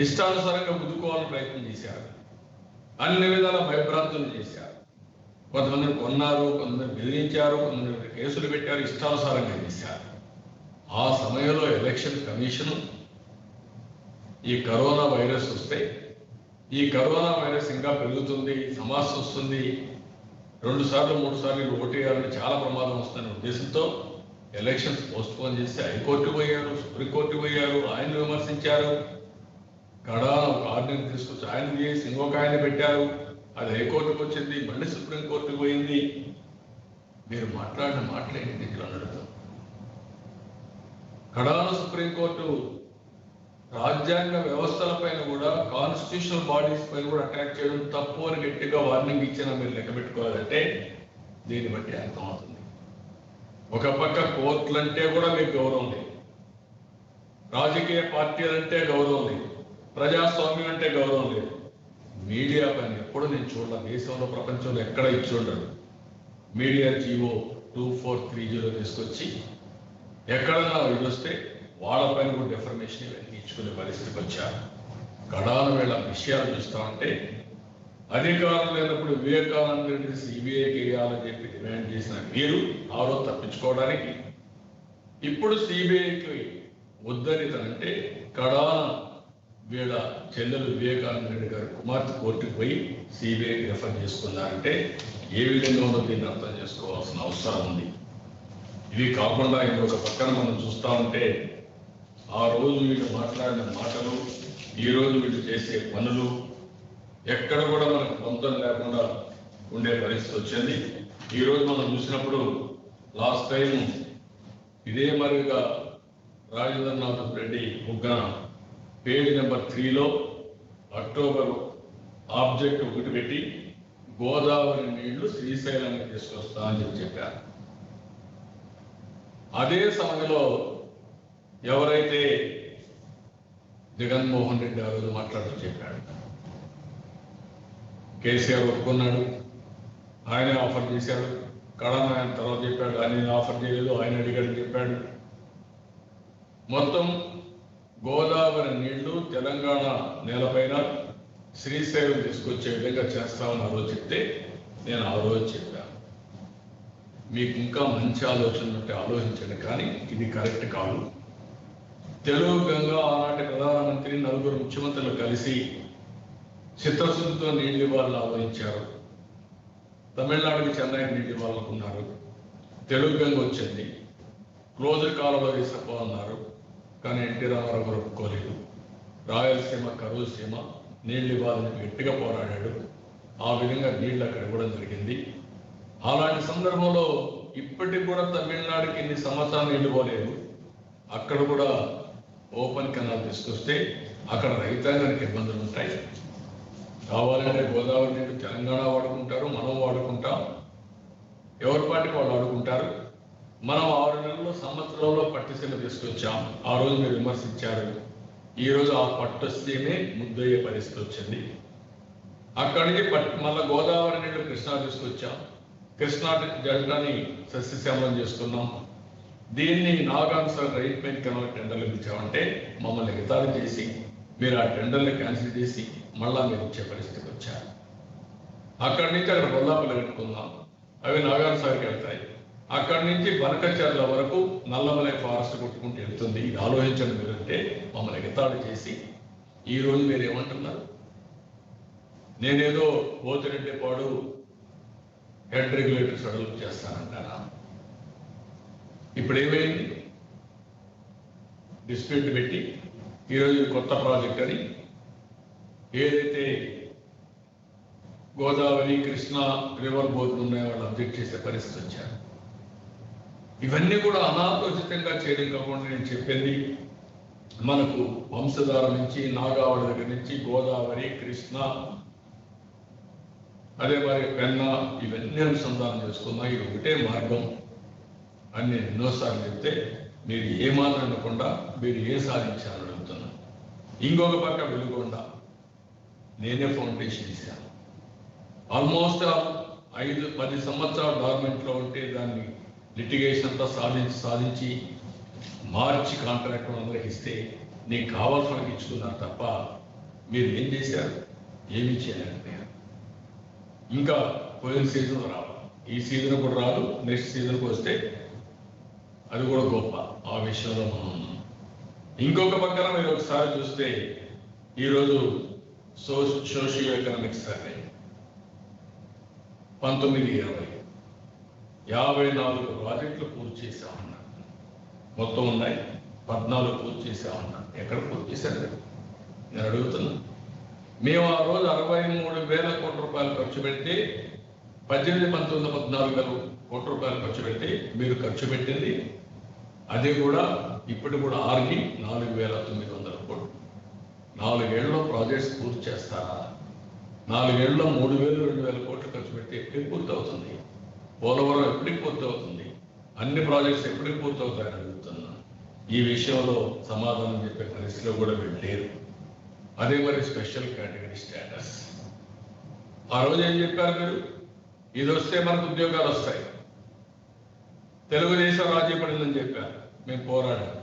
ఇష్టానుసారంగా గుద్దుకోవాలని ప్రయత్నం చేశారు. అన్ని విధాల భయభ్రాంతులు చేశారు. కొంతమందిని కొన్నారు, కొంతమంది బెదిరించారు, కొంతమంది కేసులు పెట్టారు, ఇష్టానుసారంగా చేశారు. ఆ సమయంలో ఎలక్షన్ కమిషను ఈ కరోనా వైరస్ వస్తే, ఈ కరోనా వైరస్ ఇంకా పెరుగుతుంది, సమస్య వస్తుంది, 2 సార్లు 3 సార్లు ఓటు వేయాలని చాలా ప్రమాదం వస్తుందనే ఉద్దేశంతో ఎలక్షన్స్ పోస్ట్పోన్ చేసి హైకోర్టు పోయారు, సుప్రీంకోర్టు పోయారు, ఆయన విమర్శించారు. కడాన ఒక ఆర్డినెన్స్ తీసుకొచ్చి ఆయన చేసి ఇంకొక ఆయన పెట్టారు, అది హైకోర్టుకు వచ్చింది, మళ్ళీ సుప్రీంకోర్టుకు పోయింది. మీరు మాట్లాడిన మాటలేంటి నిధులు అడుగుతాం. కడాన సుప్రీంకోర్టు రాజ్యాంగ వ్యవస్థలపైన కూడా, కాన్స్టిట్యూషనల్ బాడీస్ పైన కూడా అటాక్ చేయడం తప్పు అని గట్టిగా వార్నింగ్ ఇచ్చినా మీరు లెక్క పెట్టుకోవాలంటే దీన్ని బట్టి అర్థమవుతుంది. ఒక పక్క కోర్టులంటే కూడా మీకు గౌరవం లేదు, రాజకీయ పార్టీలంటే గౌరవం లేదు, ప్రజాస్వామ్యం అంటే గౌరవం లేదు. మీడియా పైన ఎప్పుడు నేను చూడాల, దేశంలో ప్రపంచంలో ఎక్కడ ఇచ్చి ఉండదు. మీడియా జీవో 2430 తీసుకొచ్చి ఎక్కడన్నా ఇది వస్తే వాళ్ళపైన కూడా డెఫర్మేషన్ ఇచ్చుకునే పరిస్థితికి వచ్చారు. కడాన వేళ విషయాలు చూస్తా ఉంటే అధికారం లేనప్పుడు వివేకానంద రెడ్డి సిబిఐకి వేయాలని చెప్పి డిమాండ్ చేసిన మీరు ఆరో తప్పించుకోవడానికి ఇప్పుడు సిబిఐకి వద్దనితనంటే కడాన వీళ్ళ చెల్లెలు వివేకానంద రెడ్డి గారు కుమార్తె కోర్టుకు పోయి సిబిఐకి రెఫర్ చేసుకున్నారంటే ఏ విధంగా ఉందో దీన్ని అర్థం చేసుకోవాల్సిన అవసరం ఉంది. ఇవి కాకుండా ఇంకొక పక్కన మనం చూస్తూ ఉంటే ఆ రోజు వీళ్ళు మాట్లాడిన మాటలు, ఈ రోజు వీళ్ళు చేసే పనులు ఎక్కడ కూడా మనకు పొంతం లేకుండా ఉండే పరిస్థితి వచ్చింది. ఈరోజు మనం చూసినప్పుడు లాస్ట్ టైం ఇదే మరిగా రాజేంద్రనాథ్ రెడ్డి బుగ్గన పేజ్ నెంబర్ 3లో అక్టోబర్ ఆబ్జెక్ట్ ఒకటి పెట్టి గోదావరి నీళ్లు శ్రీశైలానికి తీసుకొస్తా అని చెప్పారు. అదే సమయంలో ఎవరైతే జగన్మోహన్ రెడ్డి ఆ రోజు మాట్లాడుతూ చెప్పాడు, కేసీఆర్ ఒప్పుకున్నాడు, ఆయనే ఆఫర్ చేశాడు, కడమ ఆయన తర్వాత చెప్పాడు, ఆయన ఆఫర్ చేయలేదు, ఆయన అడిగాడు చెప్పాడు. మొత్తం గోదావరి నీళ్లు తెలంగాణ నేలపైన శ్రీశైలం తీసుకొచ్చే విధంగా చేస్తామని ఆ రోజు చెప్తే నేను ఆ రోజు చెప్పాను. మీకు ఇంకా మంచి ఆలోచన ఉంటే ఆలోచించండి, కానీ ఇది కరెక్ట్ కాదు. తెలుగు గంగా ఆనాటి ప్రధానమంత్రి నలుగురు ముఖ్యమంత్రులు కలిసి చిత్తశుద్ధితో నీళ్లు ఇవ్వాలని ఆలోచించారు. తమిళనాడుకి చెన్నైకి నీళ్లు ఇవ్వాలనుకున్నారు. తెలుగు గంగ వచ్చింది, క్లోజర్ కాలంలో తీసుకుపోతున్నారు, కానీ ఎన్టీ రామారావు గారు ఒప్పుకోలేదు. రాయలసీమ కరూరు సీమ నీళ్లు ఇవ్వాలని గట్టిగా పోరాడాడు. ఆ విధంగా నీళ్లు అక్కడ ఇవ్వడం జరిగింది. అలాంటి సందర్భంలో ఇప్పటికి కూడా తమిళనాడుకి ఇన్ని సంవత్సరాలు నీళ్లు పోలేదు. అక్కడ కూడా ఓపెన్ కెనాల్ తీసుకొస్తే అక్కడ రైతాంగానికి ఇబ్బందులు ఉంటాయి. కావాలంటే గోదావరి నీళ్ళు తెలంగాణ వాడుకుంటారు, మనం వాడుకుంటాం, ఎవరి పాటికి వాళ్ళు వాడుకుంటారు. మనం 6 నెలల్లో సంవత్సరంలో పట్టిసీమ తీసుకొచ్చాం. ఆ రోజు మీరు విమర్శించారు. ఈ రోజు ఆ పట్టుసీమే ముద్దయ్యే పరిస్థితి వచ్చింది. అక్కడి నుంచి మళ్ళీ గోదావరి నీళ్ళు కృష్ణా తీసుకొచ్చాం. కృష్ణా డెల్టాని సస్యశ్యామలం చేసుకున్నాం. దీన్ని నాగాంశ రైట్ మెయిన్ కెనాల్ టెండర్లు ఇచ్చామంటే మమ్మల్ని ఎగతాళి చేసి మీరు ఆ టెండర్ని క్యాన్సిల్ చేసి మళ్ళా మీరు ఇచ్చే పరిస్థితికి వచ్చారు. అక్కడి నుంచి అక్కడ బొల్లాపల్లి కట్టుకుందాం, అవి నాగాంశానికి వెళ్తాయి. అక్కడి నుంచి బనకచర్ల వరకు నల్లమలై ఫారెస్ట్ కొట్టుకుంటూ వెళ్తుంది. ఇది ఆలోచించండి మీరంటే మమ్మల్ని ఎగతాళి చేసి ఈ రోజు మీరు ఏమంటున్నారు? నేనేదో పోతిరెడ్డిపాడు హెడ్ రెగ్యులేటర్స్ డెవలప్ చేస్తానంటారా? ఇప్పుడు ఏమైంది? డిస్ప్యూట్ పెట్టి ఈరోజు కొత్త ప్రాజెక్ట్ అని ఏదైతే గోదావరి కృష్ణా రివర్ బోర్డులు ఉన్నాయో వాళ్ళు అబ్జెక్ట్ చేసే పరిస్థితి వచ్చారు. ఇవన్నీ కూడా అనాలోచితంగా చేయడం కాకుండా నేను చెప్పింది మనకు వంశధార నుంచి నాగావళి దగ్గర నుంచి గోదావరి కృష్ణ అదే మరి పెన్న ఇవన్నీ అనుసంధానం చేసుకున్నా ఇది ఒకటే మార్గం అని నేను ఎన్నోసార్లు చెప్తే మీరు ఏమాత్రం అనకుండా మీరు ఏం సాధించాలని అడుగుతున్నాను. ఇంకొక పక్క వెలుగొండ నేనే ఫౌండేషన్ ఇచ్చాను. ఆల్మోస్ట్ 5-10 సంవత్సరాలు గవర్నమెంట్లో ఉంటే దాన్ని లిటిగేషన్ అంతా సాధించి మార్చి కాంట్రాక్ట్ అందరికి ఇస్తే నీకు కావాల్సిన ఇచ్చుకున్నారు తప్ప మీరు ఏం చేశారు? ఏమీ చేయలేకపోయారు. ఇంకా పోయిన సీజన్ రావు, ఈ సీజన్ కూడా రాదు, నెక్స్ట్ సీజన్కి వస్తే అది కూడా గొప్ప. ఆ విషయంలో మనం ఉన్నాం. ఇంకొక పక్కన మీరు ఒకసారి చూస్తే ఈరోజు సోషియో ఎకనామిక్స్ సర్వే 19-20 54 ప్రాజెక్టులు పూర్తి చేశామన్నారు. మొత్తం ఉన్నాయి 14 పూర్తి చేశామన్నారు. ఎక్కడ పూర్తి చేశారు? నేను అడుగుతున్నా. మేము ఆ రోజు 63,000 కోట్ల రూపాయలు ఖర్చు పెడితే 14,000 కోట్ల రూపాయలు ఖర్చు పెడితే మీరు ఖర్చు పెట్టింది అది కూడా ఇప్పుడు కూడా 4,900 కోట్లు. 4 ఏళ్ళలో ప్రాజెక్ట్స్ పూర్తి చేస్తారా? 4 ఏళ్ళలో 3,000-2,000 కోట్లు ఖర్చు పెడితే ఎప్పటికి పూర్తి అవుతుంది? పోలవరం ఎప్పటికి పూర్తి అవుతుంది? అన్ని ప్రాజెక్ట్స్ ఎప్పటికి పూర్తి అవుతాయని అడుగుతున్నా. ఈ విషయంలో సమాధానం చెప్పే పరిస్థితిలో కూడా వెళ్ళలేరు. అదే మరి స్పెషల్ కేటగిరీ స్టేటస్ ఆ రోజు ఏం చెప్పారు మీరు? ఇది వస్తే మనకు ఉద్యోగాలు వస్తాయి, తెలుగుదేశం రాజీ పడిందని చెప్పారు. మేము పోరాడాం.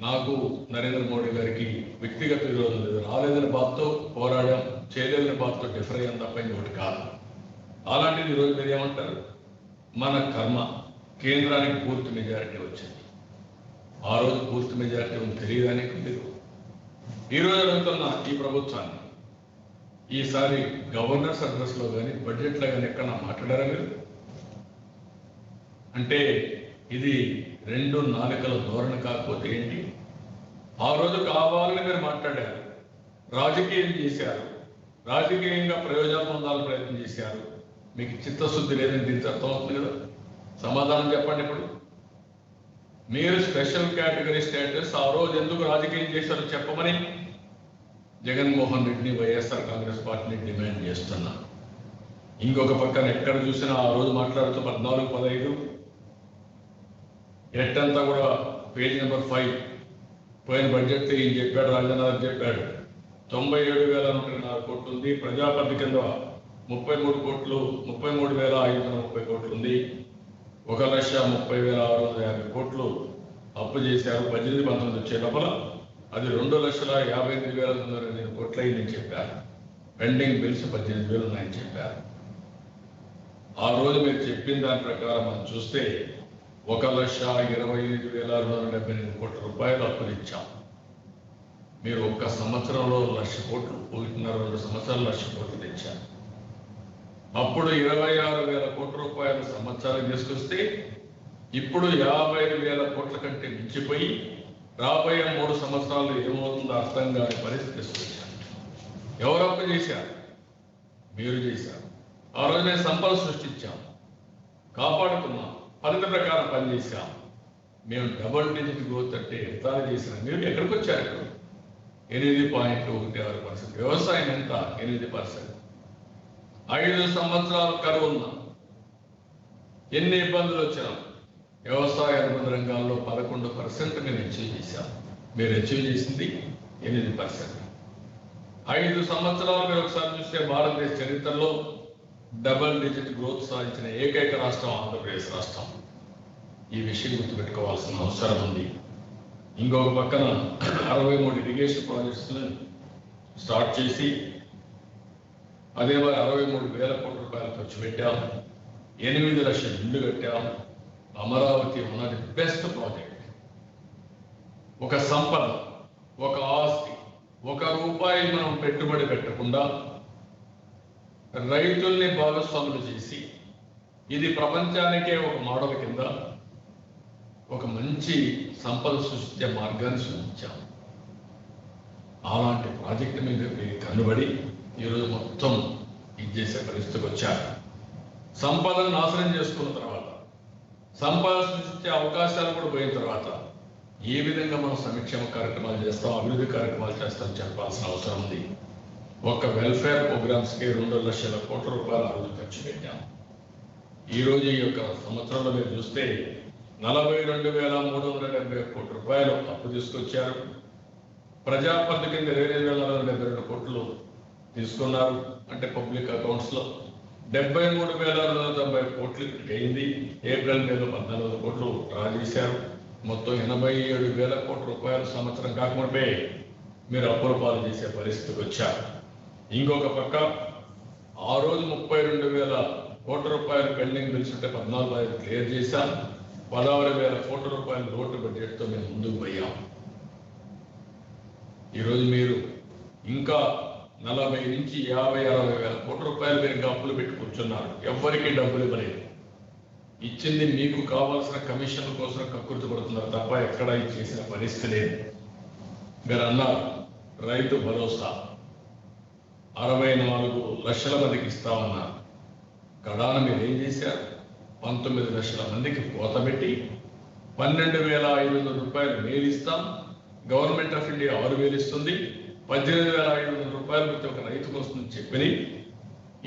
నాకు నరేంద్ర మోడీ గారికి వ్యక్తిగత విరోధం లేదు. రాలేదని బాధతో పోరాడాం, చేయలేదని బాధతో డిఫర్ అయ్యాం తప్ప ఇంకోటి కాదు. అలాంటిది ఈరోజు మీరు ఏమంటారు? మన కర్మ కేంద్రానికి పూర్తి మెజారిటీ వచ్చింది. ఆ రోజు పూర్తి మెజారిటీ ఉంది తెలియదానికి మీరు ఈరోజు అడుగుతున్న ఈ ప్రభుత్వాన్ని ఈసారి గవర్నర్స్ అడ్రస్లో కానీ బడ్జెట్లో కానీ ఎక్కడ మాట్లాడారా మీరు? అంటే ఇది 2 నాలుకల ధోరణి కాకపోతే ఏంటి? ఆ రోజు కావాలని మీరు మాట్లాడారు, రాజకీయం చేశారు, రాజకీయంగా ప్రయోజనం పొందాలని ప్రయత్నం చేశారు. మీకు చిత్తశుద్ధి లేదని దీనికి అర్థమవుతుంది కదా. సమాధానం చెప్పండి. ఇప్పుడు మీరు స్పెషల్ కేటగిరీ స్టేటస్ ఆ రోజు ఎందుకు రాజకీయం చేశారో చెప్పమని జగన్మోహన్ రెడ్డిని వైఎస్ఆర్ కాంగ్రెస్ పార్టీని డిమాండ్ చేస్తున్నా. ఇంకొక పక్కన ఎక్కడ చూసినా ఆ రోజు మాట్లాడుతూ 14, 15 ఎట్టంతా కూడా పేజ్ నెంబర్ 5 పోయిన బడ్జెట్ ఏం చెప్పాడు, రాజేంద్ర చెప్పాడు 97,104 కోట్లు ఉంది. ప్రజాపతి కింద 33,530 కోట్లు ఉంది. 1,30,650 కోట్లు అప్పు చేశారు. 18-19 వచ్చే లోపల అది 2,58,902 కోట్లు అయిందని చెప్పారు. పెండింగ్ బిల్స్ 18,000 ఉన్నాయని చెప్పారు. ఆ రోజు మీరు చెప్పిన దాని ప్రకారం మనం చూస్తే 1,28,278 కోట్ల రూపాయలు అప్పులు ఇచ్చాం. మీరు ఒక్క సంవత్సరంలో 1,00,000 కోట్లు, 1.5-2 సంవత్సరాలు 1,00,000 కోట్లు తెచ్చారు. అప్పుడు 26,000 కోట్ల రూపాయలు సంవత్సరాలు తీసుకొస్తే ఇప్పుడు 55,000 కోట్ల కంటే మించిపోయి రాబోయే 3 సంవత్సరాలు ఏమవుతుందో అర్థం కాని పరిస్థితి తీసుకొచ్చారు. ఎవరు అప్పు చేశారు? మీరు చేశారు. ఆ రోజు నేను సంపద సృష్టించాం, కాపాడుకున్నాం, పద్ధతి ప్రకారం పనిచేశాం. మేము డబుల్ డిజిట్ గ్రోత్ అంటే ఎంత చేసినా మీరు ఎక్కడికి వచ్చారు? 8.16%. వ్యవసాయం ఎంత? 8%. 5 సంవత్సరాలు కరువు ఉన్నాం. ఎన్ని ఇబ్బందులు వచ్చినా వ్యవసాయ అనుబంధ రంగాల్లో 11% మేము అచీవ్ చేశాం. మీరు అచీవ్ చేసింది 8%. 5 సంవత్సరాలు మీరు ఒకసారి చూస్తే భారతదేశ చరిత్రలో డబుల్ డిజిట్ గ్రోత్ సాధించిన ఏకైక రాష్ట్రం ఆంధ్రప్రదేశ్ రాష్ట్రం. ఈ విషయం గుర్తుపెట్టుకోవాల్సిన అవసరం ఉంది. ఇంకొక పక్కన 63 ఇరిగేషన్ ప్రాజెక్ట్స్ స్టార్ట్ చేసి అదే 63,000 కోట్ల రూపాయలు ఖర్చు పెట్టాం. 8 లక్షల ఇల్లు కట్టాం. Amaravati one of the best project. ఒక సంపద, ఒక ఆస్తి, 1 రూపాయి మనం పెట్టుబడి పెట్టకుండా రైతుల్ని భాగస్వాములు చేసి ఇది ప్రపంచానికే ఒక మోడల్ కింద ఒక మంచి సంపద సృష్టించే మార్గాన్ని సృష్టించాం. అలాంటి ప్రాజెక్టు మీద మీరు కనుబడి ఈరోజు మొత్తం ఇది చేసే పరిస్థితికి వచ్చారు. సంపదను నాశనం చేసుకున్న తర్వాత, సంపద సృష్టించే అవకాశాలు కూడా పోయిన తర్వాత ఏ విధంగా మనం సంక్షేమ కార్యక్రమాలు చేస్తాం, అభివృద్ధి కార్యక్రమాలు చేస్తాం చెప్పాల్సిన అవసరం ఉంది. ఒక వెల్ఫేర్ ప్రోగ్రామ్స్కి 2 లక్షల కోట్ల రూపాయలు ఆ రోజు ఖర్చు పెట్టాం. ఈరోజు ఈ యొక్క సంవత్సరంలో మీరు చూస్తే 42,370 కోట్ల రూపాయలు అప్పు తీసుకొచ్చారు. ప్రజాపతి కింద 25,472 కోట్లు తీసుకున్నారు. అంటే పబ్లిక్ అకౌంట్స్ లో 73,290 కోట్లు అయింది. ఏప్రిల్ నెలలో 14 కోట్లు డ్రా చేశారు. మొత్తం 87,000 కోట్ల రూపాయలు సంవత్సరం కాకుండా మీరు అప్పుల పాలు చేసే పరిస్థితికి వచ్చారు. ఇంకొక పక్క ఆ రోజు 32,000 కోట్ల రూపాయలు పెండింగ్ బిల్స్ ఉంటే 14,000 క్లియర్ చేశాం. 16,000 కోట్ల రూపాయలు లోటు బడ్జెట్తో మేము ముందుకు పోయాం. ఈరోజు మీరు ఇంకా 40 నుంచి 50-60,000 కోట్ల రూపాయలు మీరు అప్పులు పెట్టి కూర్చున్నారు. ఎవ్వరికీ డబ్బులు ఇవ్వలేదు. ఇచ్చింది మీకు కావాల్సిన కమిషన్ కోసం కక్కుర్తి పడుతున్నారు తప్ప ఎక్కడా చేసిన పరిస్థితి లేదు. మీరు అన్నారు రైతు భరోసా 64 లక్షల మందికి ఇస్తామన్నారు. కడాన మీరు ఏం చేశారు? 19 లక్షల మందికి కోత పెట్టి 12,500 రూపాయలు మేలు ఇస్తాం. గవర్నమెంట్ ఆఫ్ ఇండియా 6,000 ఇస్తుంది. 18,500 రూపాయలు ప్రతి ఒక్క రైతుకు వస్తుందని చెప్పి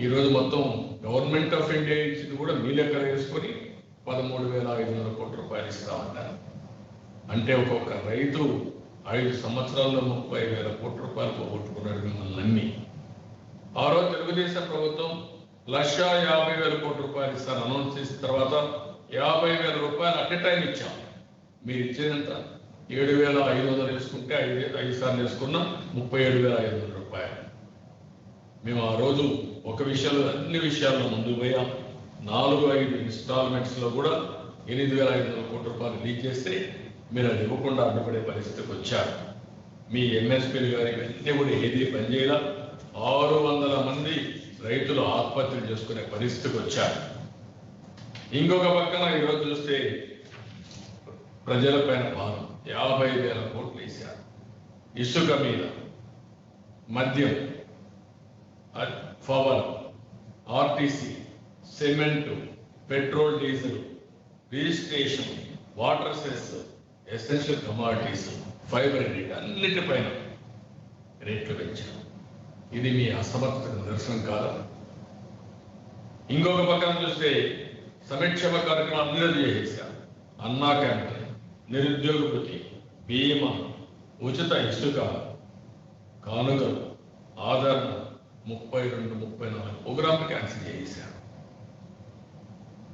ఈరోజు మొత్తం గవర్నమెంట్ ఆఫ్ ఇండియా ఇచ్చింది కూడా మీ లెక్కన వేసుకొని 13,500 కోట్ల రూపాయలు ఇస్తామన్నారు. అంటే ఒక్కొక్క రైతు 5 సంవత్సరాల్లో 30,000 కోట్ల రూపాయలు పోగొట్టుకున్నాడు మిమ్మల్ని నమ్మి. ఆ రోజు తెలుగుదేశం ప్రభుత్వం 1,50,000 కోట్ల రూపాయలు ఇస్తాను అనౌన్స్ చేసిన తర్వాత 50,000 రూపాయలు అట్ ఎ టైం ఇచ్చాం. మీరు ఇచ్చేదంత 7,500 వేసుకుంటే 5 సార్లు వేసుకున్నాం 37,500 రూపాయలు. మేము ఆ రోజు ఒక విషయంలో అన్ని విషయాల్లో ముందుకు పోయాం. 4-5 ఇన్స్టాల్మెంట్స్ లో కూడా 8,500 కోట్ల రూపాయలు రిలీజ్ చేస్తే మీరు అది ఇవ్వకుండా అడ్డుపడే పరిస్థితికి వచ్చారు. మీ ఎంఎస్పీలు గారి ఇవన్నీ కూడా ఏది పనిచేయాల 600 మంది రైతులు ఆత్మహత్యలు చేసుకునే పరిస్థితికి వచ్చారు. ఇంకొక పక్కన ఈరోజు చూస్తే ప్రజలపైన భారం 50,000 కోట్లు వేశారు. ఇసుక మీద, మద్యం, power, RTC, cement, petrol, diesel, registration, water cess, essential commodities, fibre rate అన్నిటిపైన రేట్లు పెంచారు. ఇది మీ అసమర్థతకు నిదర్శనం కాదా? ఇంకొక పక్కన చూస్తే సంక్షేమ కార్యక్రమం అభివృద్ధి చేసేశారు. అన్నా క్యాంటీన్, నిరుద్యోగ వృత్తి, బీమా, ఉచిత ఇసుక, కానుకలు, ఆదరణ 32, 34 ప్రోగ్రాంలు క్యాన్సిల్ చేశారు.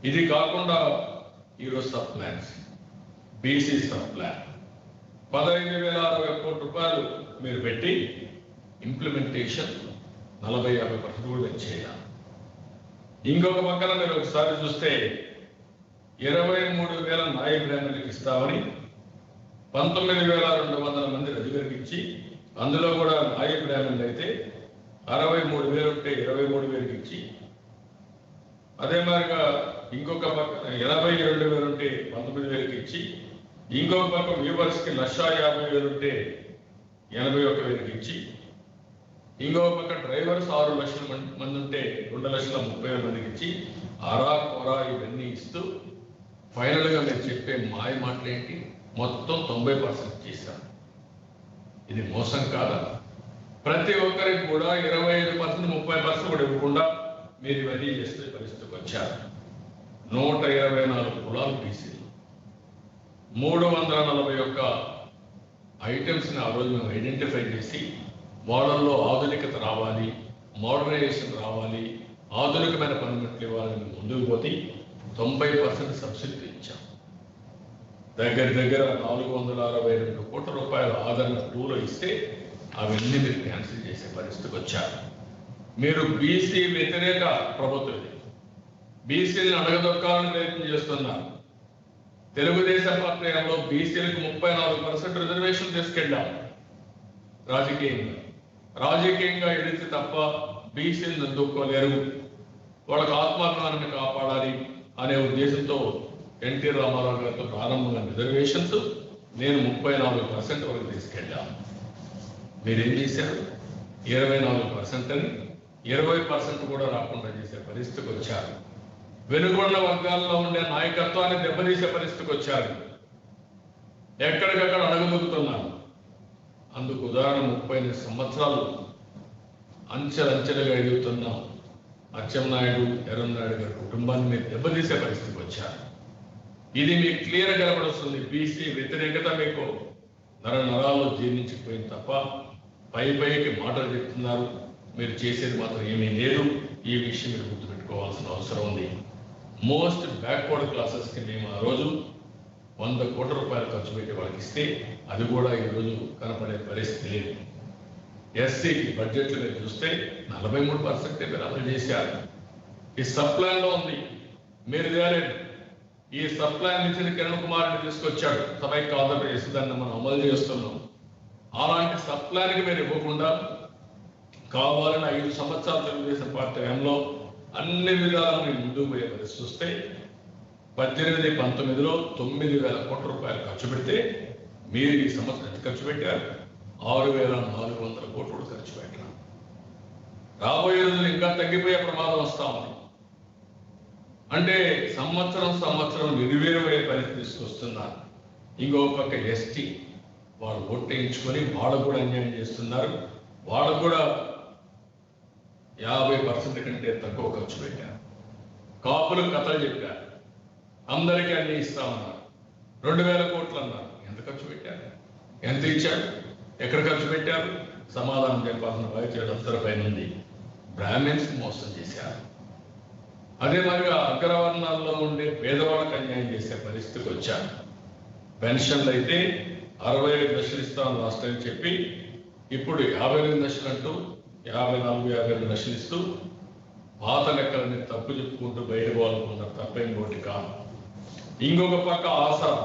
ఇది కాకుండా ఈరోజు sub plans, BC sub plan 15,060 కోట్ల రూపాయలు మీరు పెట్టి ఇంప్లిమెంటేషన్ 40-50% కూడా పెంచేయాలి. ఇంకొక పక్కన మీరు ఒకసారి చూస్తే 23,000 నాయ బ్రాహ్మణులకు ఇస్తామని 19,200 మంది రజుగరికి ఇచ్చి, అందులో కూడా నాయ బ్రాహ్మణులు అయితే 63,000 ఉంటే 23,000 ఇచ్చి, అదే మాదిరిగా ఇంకొక పక్క 82,000 ఉంటే 19,000 ఇచ్చి, ఇంకొక పక్క వ్యూవర్స్కి 1,50,000 ఉంటే 81,000 ఇచ్చి, ఇంకొక పక్క డ్రైవర్స్ 6 లక్షల మంది ఉంటే 2,30,000 మందికి ఇచ్చి, అరా కొరా ఇవన్నీ ఇస్తూ ఫైనల్గా మీరు చెప్పే మాయ మాటలు ఏంటి? మొత్తం 90% చేశారు. ఇది మోసం కాదా? ప్రతి ఒక్కరికి కూడా 25%, 30% కూడా ఇవ్వకుండా మీరు ఇవన్నీ చేసే పరిస్థితికి వచ్చారు. 124 కులాలు బీసీలు, 341 ఐటమ్స్ని ఆ రోజు మేము ఐడెంటిఫై చేసి వాళ్ళల్లో ఆధునికత రావాలి, మోడర్నైజేషన్ రావాలి, ఆధునికమైన పనిముట్లు ఇవ్వాలని ముందుకు పోతే 90% సబ్సిడీ ఇచ్చాం. దగ్గర 462 కోట్ల రూపాయల ఆదరణ 2లో ఇస్తే అవన్నీ మీరు క్యాన్సిల్ చేసే పరిస్థితికి వచ్చారు. మీరు బీసీ వ్యతిరేక ప్రభుత్వం, బీసీలను అడగదొక్కాలని ప్రయత్నం చేస్తున్నారు. తెలుగుదేశం పార్టీలో బీసీలకు 34% రిజర్వేషన్ తీసుకెళ్ళాం. రాజకీయంగా ఎడితే తప్ప బీసీలను అందుకోలేరు, వాళ్ళకు ఆత్మాభిమానాన్ని కాపాడాలి అనే ఉద్దేశంతో ఎన్టీ రామారావు గారితో ప్రారంభమైన రిజర్వేషన్స్ నేను 34% వరకు తీసుకెళ్ళాను. మీరేం చేశారు? 24% అని 20% కూడా రాకుండా చేసే పరిస్థితికి వచ్చారు. వెనుకొండ వర్గాల్లో ఉండే నాయకత్వాన్ని దెబ్బతీసే పరిస్థితికి వచ్చారు. ఎక్కడికక్కడ అడగబోతున్నారు. అందుకు ఉదాహరణ 38 సంవత్సరాలు అంచెలంచెలుగా ఎదుగుతున్నాం అచ్చెన్నాయుడు, ఎర్రన్నాయుడు గారి కుటుంబాన్ని మీరు దెబ్బతీసే పరిస్థితికి వచ్చారు. ఇది మీకు క్లియర్గా కనపడుతుంది. బీసీ వ్యతిరేకత మీకు నరాల్లో జీర్ణించిపోయింది తప్ప పైకి మాటలు చెప్తున్నారు, మీరు చేసేది మాత్రం ఏమీ లేదు. ఈ విషయం మీరు గుర్తుపెట్టుకోవాల్సిన అవసరం ఉంది. మోస్ట్ బ్యాక్వర్డ్ క్లాసెస్కి మేము ఆ రోజు 100 కోట్ల రూపాయలు ఖర్చు పెట్టి వాళ్ళకి ఇస్తే అది కూడా ఈరోజు కనపడే పరిస్థితి లేదు. ఎస్సీకి బడ్జెట్లు మీరు చూస్తే 43% మీరు అమలు చేశారు. ఈ సబ్ ప్లాన్లో ఉంది, మీరు తేలేదు. ఈ సబ్ ప్లాన్ ఇచ్చిన కిరణ్ కుమార్ని తీసుకొచ్చాడు, సభకి ఆదరణ చేసి దాన్ని మనం అమలు చేస్తున్నాం. అలాంటి సబ్ ప్లాన్కి మీరు ఇవ్వకుండా కావాలని 5 సంవత్సరాలు తెలుగుదేశం పార్టీ టైంలో అన్ని విధాలను మీరు ముందుకు పోయే పరిస్థితి వస్తే 18, 19లో 9,000 కోట్ల రూపాయలు ఖర్చు పెడితే మీరు ఈ సంవత్సరం ఎంత ఖర్చు పెట్టారు? 6,400 కోట్లు ఖర్చు పెట్టారు. రాబోయే రోజులు ఇంకా తగ్గిపోయే ప్రమాదం వస్తా ఉంది. అంటే సంవత్సరం నిర్వీర్యమయ్యే పరిస్థితి తీసుకొస్తున్నారు. ఇంకో పక్క ఎస్టీ వాళ్ళు ఓటేయించుకొని వాళ్ళకు కూడా అన్యాయం చేస్తున్నారు. వాళ్ళకు కూడా 50% కంటే తక్కువ ఖర్చు పెట్టారు. కాపులు కథలు చెప్పారు, అందరికీ అన్ని ఇస్తామన్నారు. 2,000 కోట్లు అన్నారు. ఎంత ఖర్చు పెట్టారు? ఎంత ఇచ్చారు? ఎక్కడ ఖర్చు పెట్టారు? సమాధానం చెప్పాల్సిన బాధ్యత అందరిపైన ఉంది. బ్రాహ్మిన్స్ మోసం చేశారు. అదే మాదిరిగా అగ్రవర్ణాల్లో ఉండే పేదవాళ్ళకి అన్యాయం చేసే పరిస్థితికి వచ్చారు. పెన్షన్లు అయితే 65 లక్షలు ఇస్తామని లాస్ట్ టైం చెప్పి ఇప్పుడు 52 లక్షలు అంటూ 54-55 లక్షలు ఇస్తూ పాత లెక్కలని తప్పు చెప్పుకుంటూ బయట పోవాలనుకున్నారు. తప్ప ఇంకోటి కాదు. ఇంకొక పక్క ఆసరా,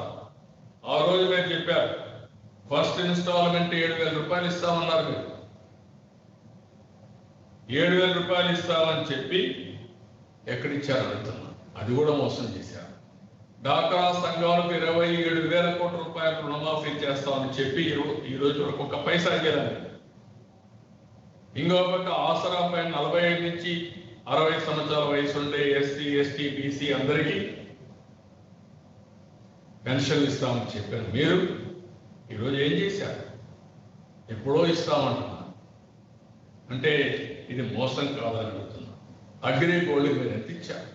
ఆ రోజు మీరు చెప్పారు ఫస్ట్ ఇన్స్టాల్మెంట్ 7,000 రూపాయలు ఇస్తామన్నారు. మీరు 7,000 రూపాయలు ఇస్తామని చెప్పి ఎక్కడిచ్చారు అడుగుతున్నా. అది కూడా మోసం చేశారు. డాక్రా సంఘాలకు 27,000 కోట్ల రూపాయలు రుణమాఫీ చేస్తామని చెప్పి ఈ రోజు వరకు ఒక్క పైసా ఇవ్వలేదు. ఇంకో పక్క ఆసరా పైన 45 నుంచి 60 సంవత్సరాల వయసు ఉండే ఎస్సీ, ఎస్టీ, బీసీ అందరికీ పెన్షన్లు ఇస్తామని చెప్పారు. మీరు ఈరోజు ఏం చేశారు? ఎప్పుడో ఇస్తామంటున్నారు. అంటే ఇది మోసం కాదని అడుగుతున్నా. అగ్రి గోల్డ్ మీరు ఎంత ఇచ్చారు?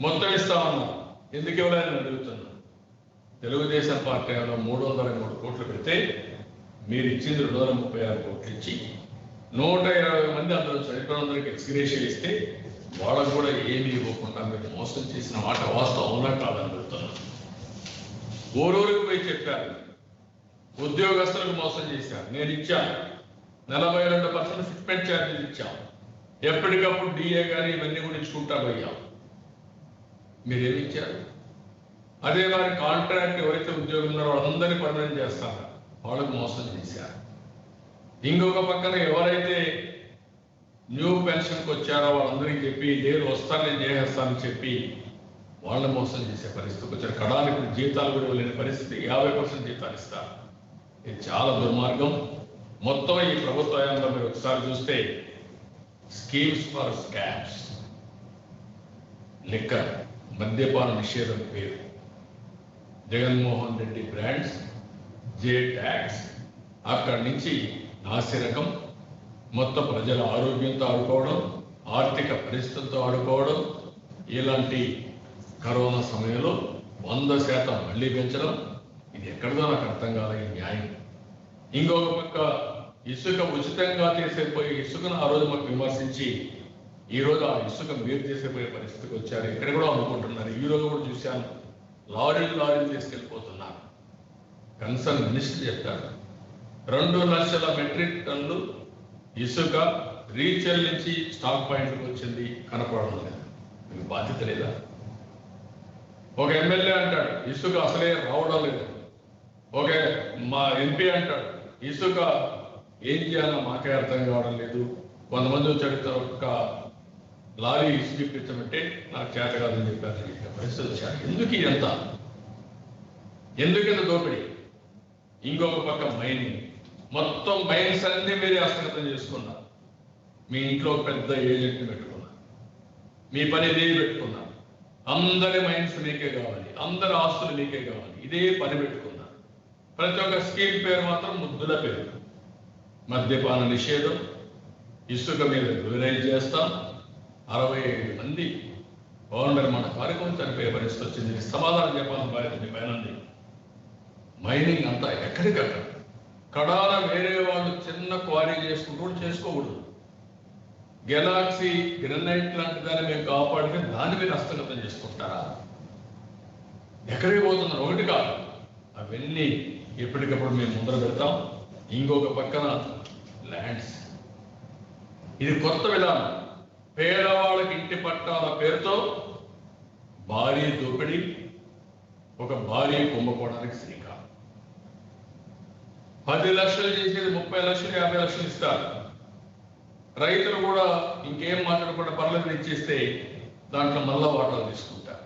మొత్తం ఇస్తామన్నారు, ఎందుకు ఇవ్వలేదని అడుగుతున్నా. తెలుగుదేశం పార్టీ 303 కోట్లు పెడితే మీరు ఇచ్చింది 236 కోట్లు ఇచ్చి 120 మంది అందరూ చనిపోయినందరికి ఎక్స్గ్రేషన్ ఇస్తే వాళ్ళకు కూడా ఏమీ ఇవ్వకుండా మీరు మోసం చేసిన మాట వాస్తవం అవునా కాదని అడుగుతున్నాను. ఊరూరికి పోయి చెప్పారు, ఉద్యోగస్తులకు మోసం చేశారు. నేను ఇచ్చాను 42% ఫిట్మెంట్ ఛార్జీలు ఇచ్చాం. ఎప్పటికప్పుడు డిఏ కానీ ఇవన్నీ కూడా ఇచ్చుకుంటా పోయాం. మీరేమి ఇచ్చారు? అదే వారి కాంట్రాక్ట్ ఎవరైతే ఉద్యోగులు ఉన్నారో వాళ్ళందరినీ పర్మనెంట్ చేస్తారు, వాళ్ళకు మోసం చేశారు. ఇంకొక పక్కన ఎవరైతే న్యూ పెన్షన్కి వచ్చారో వాళ్ళందరికీ చెప్పి నేను వస్తాను, నేను చేసేస్తానని చెప్పి వాళ్ళని మోసం చేసే పరిస్థితికి వచ్చారు. కడానికి జీతాలు కూడా లేని పరిస్థితి, 50% జీతాలు ఇస్తారు. ఇది చాలా దుర్మార్గం. మొత్తం ఈ ప్రభుత్వ హయాంలో మీరు ఒకసారి చూస్తే స్కీమ్స్ ఫర్ స్కామ్స్, లిక్కర్ మద్యపాన నిషేధం పేరు, Jaganmohan Reddy brands, J tax, అక్కడి నుంచి నాసిరకం, మొత్తం ప్రజల ఆరోగ్యంతో ఆడుకోవడం, ఆర్థిక పరిస్థితులతో ఆడుకోవడం. ఇలాంటి కరోనా సమయంలో 100% మళ్ళీ పెంచడం, ఇది ఎక్కడిదో నాకు అర్థం కాదు ఈ న్యాయం. ఇంకొక పక్క ఇసుక ఉచితంగా చేసేపోయి ఇసుకను ఆ రోజు మాకు విమర్శించి ఈరోజు ఆ ఇసుక మీరు చేసేపోయే పరిస్థితికి వచ్చారు. ఇక్కడ కూడా అనుకుంటున్నారు. ఈ రోజు కూడా చూశాను, లారీలు తీసుకెళ్ళిపోతున్నారు. కన్సర్న్ మినిస్టర్ చెప్తారు 2 లక్షల మెట్రిక్ టన్నులు ఇసుక రీచెల్ నుంచి స్టాక్ పాయింట్కి వచ్చింది, కనపడడం లేదు. మీకు బాధ్యత లేదా? ఒక ఎమ్మెల్యే అంటాడు ఇసుక అసలే రావడం లేదు. ఒక మా ఎంపీ అంటాడు ఇసుక ఏం చేయాలో మాకే అర్థం కావడం లేదు. కొంతమంది వచ్చాడు ఒక లారీ ఇసుక ఇప్పించమంటే నాకు చేత కాదని చెప్పారు. పరిస్థితి వచ్చారు. ఎందుకు ఇదంతా? ఎందుకంత దోపిడీ? ఇంకొక పక్క మైనింగ్, మొత్తం మైన్స్ అన్ని మీరే హస్తగతం చేసుకున్నారు. మీ ఇంట్లో పెద్ద ఏజెంట్ని పెట్టుకున్నారు, మీ పని ఇదే పెట్టుకున్నారు. అందరి మైన్స్ మీకే కావాలి, అందరి ఆస్తులు మీకే కావాలి, ఇదే పని పెట్టుకున్నారు. ప్రతి ఒక్క స్కీమ్ పేరు మాత్రం ముద్దుల పేరు. మద్యపాన నిషేధం, ఇసుక మీద రివైజ్ చేస్తాం. 65 మంది పవన్ నిర్మాణ కార్యక్రమం చనిపోయే పరిస్థితి వచ్చింది. సమాధానం చెప్పాలని బాధ్యత మీ పైన ఉంది. మైనింగ్ అంతా ఎక్కడికక్కడ కడాన వేరే వాళ్ళు చిన్న క్వారీ చేసుకుంటూ చేసుకోకూడదు. గెలాక్సీ గ్రెనైట్ లాంటి దాన్ని మేము కాపాడితే దాన్ని మీరు హస్తగతం చేసుకుంటారా? ఎక్కడికి పోతున్నారు? ఒకటి కాదు, అవన్నీ ఎప్పటికప్పుడు మేము ముందర పెడతాం. ఇంకొక పక్కన ల్యాండ్స్, ఇది కొత్త విధానం. పేదవాళ్ళకి ఇంటి పట్టాల పేరుతో భారీ దోపిడీ, ఒక భారీ కుంభకోణానికి శ్రీకారం. 10 లక్షలు చేసేది 30 లక్షలు 50 లక్షలు ఇస్తారు. రైతులు కూడా ఇంకేం మాట్లాడకుండా పర్లేదు ఇచ్చేస్తే దాంట్లో మళ్ళా వాటాలు తీసుకుంటారు.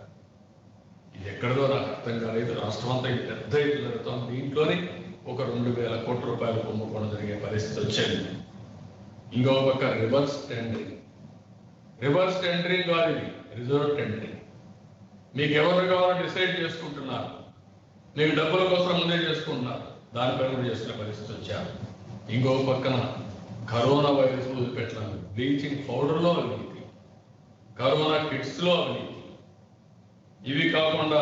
ఇది ఎక్కడదో నాకు అర్థం కాలేదు. రాష్ట్రం అంతా ఇది పెద్ద ఎత్తున జరుగుతాం. దీంట్లోనే ఒక 2,000 కోట్ల రూపాయలు కుంభకోణం జరిగే పరిస్థితి వచ్చేది. ఇంకొక పక్క రివర్స్ టెండరింగ్ కాదు, ఇది రిజర్వ్ టెండరింగ్. మీకు ఎవరు కావాలో డిసైడ్ చేసుకుంటున్నారు, మీకు డబ్బుల కోసం ముందే చేసుకుంటున్నారు. దానిపైన కూడా చేసిన పరిస్థితి వచ్చారు. ఇంకొక పక్కన కరోనా వైరస్ వదిలిపెట్టడం, బ్లీచింగ్ పౌడర్లో అవినీతి, కరోనా కిట్స్లో అవినీతి. ఇవి కాకుండా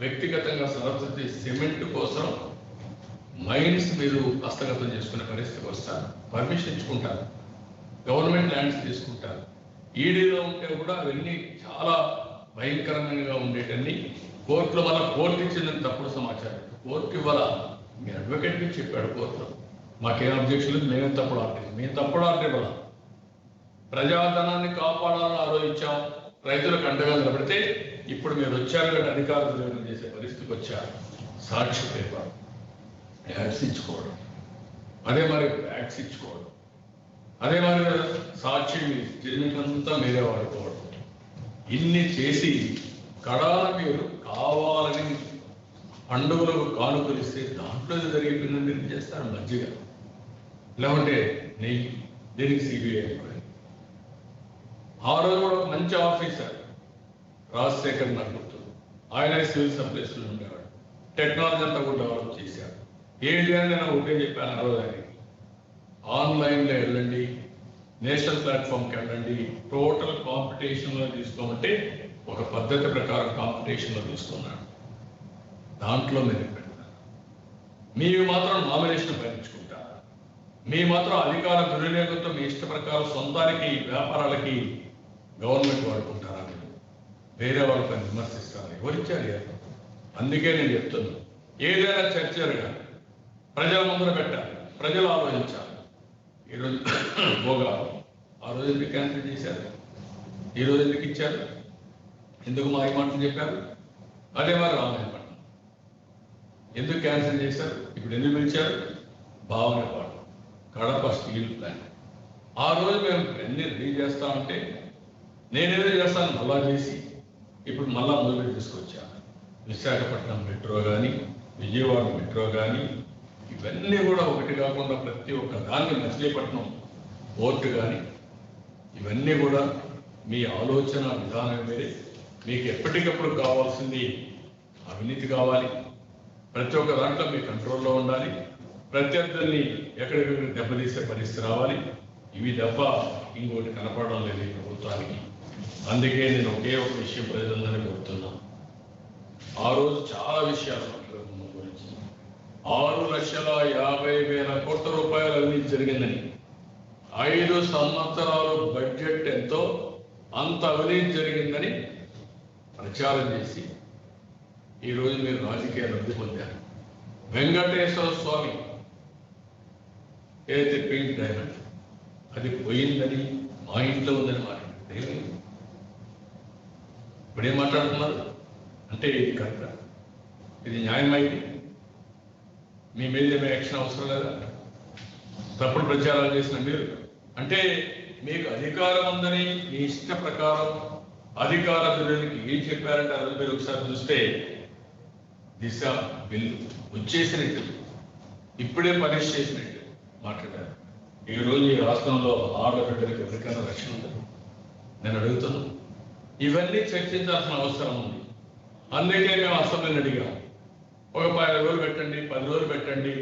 వ్యక్తిగతంగా సరస్వతి సిమెంట్ కోసం మైన్స్ మీరు హస్తగతం చేసుకునే పరిస్థితికి వస్తారు. పర్మిషన్ ఇచ్చుకుంటారు, గవర్నమెంట్ ల్యాండ్స్ తీసుకుంటారు. ఈడీలో ఉంటే కూడా అవన్నీ చాలా భయంకరంగా ఉండేటన్ని కోర్టులో మళ్ళీ కోర్టు ఇచ్చిందని తప్పుడు సమాచారం. కోర్టు ఇవ్వాల, మీ అడ్వకేట్ మీకు చెప్పాడు కోర్టులో మాకేం అబ్జెక్షన్ లేదు, మేమే తప్పుడు ఆర్డర్, మేము తప్పుడు ఆర్డర్ ఇవ్వాల. ప్రజాధనాన్ని కాపాడాలని ఆలోచించాం, రైతులకు అండగా నిలబడితే ఇప్పుడు మీరు వచ్చారు కాబట్టి అధికారులు చేసే పరిస్థితికి వచ్చారు. సాక్షి పేపర్ యాడ్స్ ఇచ్చుకోవడం, అదే మరి బ్యాగ్స్ ఇచ్చుకోవడం, అదే మరి సాక్షి అంతా మీరే వాడుకోవడం, ఇన్ని చేసి కడాల మీరు కావాలని పండుగలకు కానుకలు ఇస్తే దాంట్లో జరిగిపోయిందని మీరు చేస్తారు. మజ్జిగ లేకుంటే నెయ్యి, దీనికి సిబిఐ అనుకోండి. ఆ రోజు కూడా ఒక మంచి ఆఫీసర్ రాజశేఖర్ నాకు గుర్తుంది, ఆయన సివిల్ సప్లైస్లో ఉండేవాడు. టెక్నాలజీ అంతా కూడా డెవలప్ చేశారు. ఏంటి అని నేను ఒకటే చెప్పాను ఆ రోజు ఆయనకి, ఆన్లైన్లో వెళ్ళండి, నేషనల్ ప్లాట్ఫామ్కి వెళ్ళండి, టోటల్ కాంపిటీషన్లో తీసుకోమంటే ఒక పద్ధతి ప్రకారం కాంపిటీషన్లో తీసుకున్నాడు. దాంట్లో మీరు పెడతారు, మీరు మాత్రం నామినేషన్ పయించుకుంటారు, మీ మాత్రం అధికార దుర్వినియోగంతో మీ ఇష్ట ప్రకారం సొంతానికి వ్యాపారాలకి గవర్నమెంట్ వాడుకుంటారా, మీరు వేరే వాళ్ళపై విమర్శిస్తారు. ఎవరిచ్చారు? అందుకే నేను చెప్తున్నాను, ఏదైనా చర్చ జరగాలి, ప్రజల ముందర పెట్టాలి, ప్రజలు ఆలోచించాలి. ఈరోజు భోగా ఆ రోజు ఎందుకు క్యాన్సిల్ చేశారు, ఈరోజు ఎందుకు ఇచ్చారు, ఎందుకు మా మాటలు చెప్పారు? అదే మరి రామాయణపట్నం ఎందుకు క్యాన్సిల్ చేశారు, ఇప్పుడు ఎందుకు పిలిచారు? Bhavanapadu, Kadapa steel plant. ఆ రోజు మేము అన్ని రెడీ చేస్తామంటే నేనేదో చేస్తాను మళ్ళా చేసి ఇప్పుడు మళ్ళా మొదలు తీసుకొచ్చాను. విశాఖపట్నం మెట్రో కానీ, విజయవాడ మెట్రో కానీ, ఇవన్నీ కూడా ఒకటి కాకుండా ప్రతి ఒక్క దాన్ని, మచిలీపట్నం పోర్టు కానీ, ఇవన్నీ కూడా మీ ఆలోచన విధానం వేరే. మీకు ఎప్పటికప్పుడు కావాల్సింది అవినీతి కావాలి, ప్రతి ఒక్క దాంట్లో మీ కంట్రోల్లో ఉండాలి, ప్రత్యర్థుల్ని ఎక్కడికక్కడ దెబ్బతీసే పరిస్థితి రావాలి. ఇవి తప్ప ఇంకోటి కనపడడం లేదు ఈ ప్రభుత్వానికి. అందుకే నేను ఒకే ఒక విషయం ప్రజలందరినీ కోరుతున్నాను. ఆ రోజు చాలా విషయాలు మాట్లాడుకున్న గురించి 6,50,000 కోట్ల రూపాయలు అవినీతి జరిగిందని, 5 సంవత్సరాలు బడ్జెట్ ఎంతో అంత అవినీతి జరిగిందని ప్రచారం చేసి ఈరోజు మీరు రాజకీయ లబ్ధి పొందారు. వెంకటేశ్వర స్వామి ఏదైతే పింక్ డైమండ్ అది పోయిందని, మా ఇంట్లో ఉందని మాట్లాడారు. ఇప్పుడేం మాట్లాడుతున్నారు అంటే ఇది కరెక్టా, ఇది న్యాయమైంది, మీ మీద ఏమీ యాక్షన్ అవసరం లేదా? తప్పుడు ప్రచారాలు చేసిన మీరు అంటే మీకు అధికారం ఉందని మీ ఇష్ట ప్రకారం అధికార దుర్వినియోగానికి ఏం చెప్పారంటే అది మీరు ఒకసారి చూస్తే దిశ బిల్లు వచ్చేసినట్టు, ఇప్పుడే పనిష్ చేసినట్టు మాట్లాడారు. ఈరోజు ఈ రాష్ట్రంలో ఆడబిడ్డలకు ఎవరికైనా రక్షణ ఉంటుంది? నేను అడుగుతున్నాను. ఇవన్నీ చర్చించాల్సిన అవసరం ఉంది. అందుకే మేము అసెంబ్లీని అడిగాం, ఒక 10 రోజులు పెట్టండి, 10 రోజులు పెట్టండి,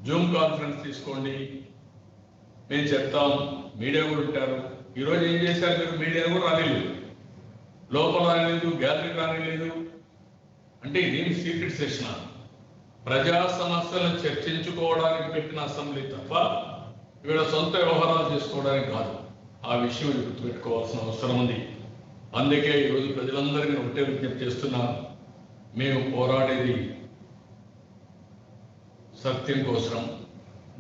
జూమ్ కాన్ఫరెన్స్ తీసుకోండి, మేము చెప్తాం, మీడియా కూడా ఉంటారు. ఈరోజు ఏం చేశారు మీరు? మీడియా కూడా రాలేదు, లోపల రాలేదు, గ్యాలరీకి రాలేదు. అంటే ఇదేమి సీక్రెట్ సెషన్? ప్రజా సమస్యలను చర్చించుకోవడానికి పెట్టిన అసెంబ్లీ తప్ప ఇక్కడ సొంత వ్యవహారాలు చేసుకోవడానికి కాదు. ఆ విషయం గుర్తుపెట్టుకోవాల్సిన అవసరం ఉంది. అందుకే ఈరోజు ప్రజలందరికీ ఒకటే విజ్ఞప్తి చేస్తున్నాను, మేము పోరాడేది సత్యం కోసం,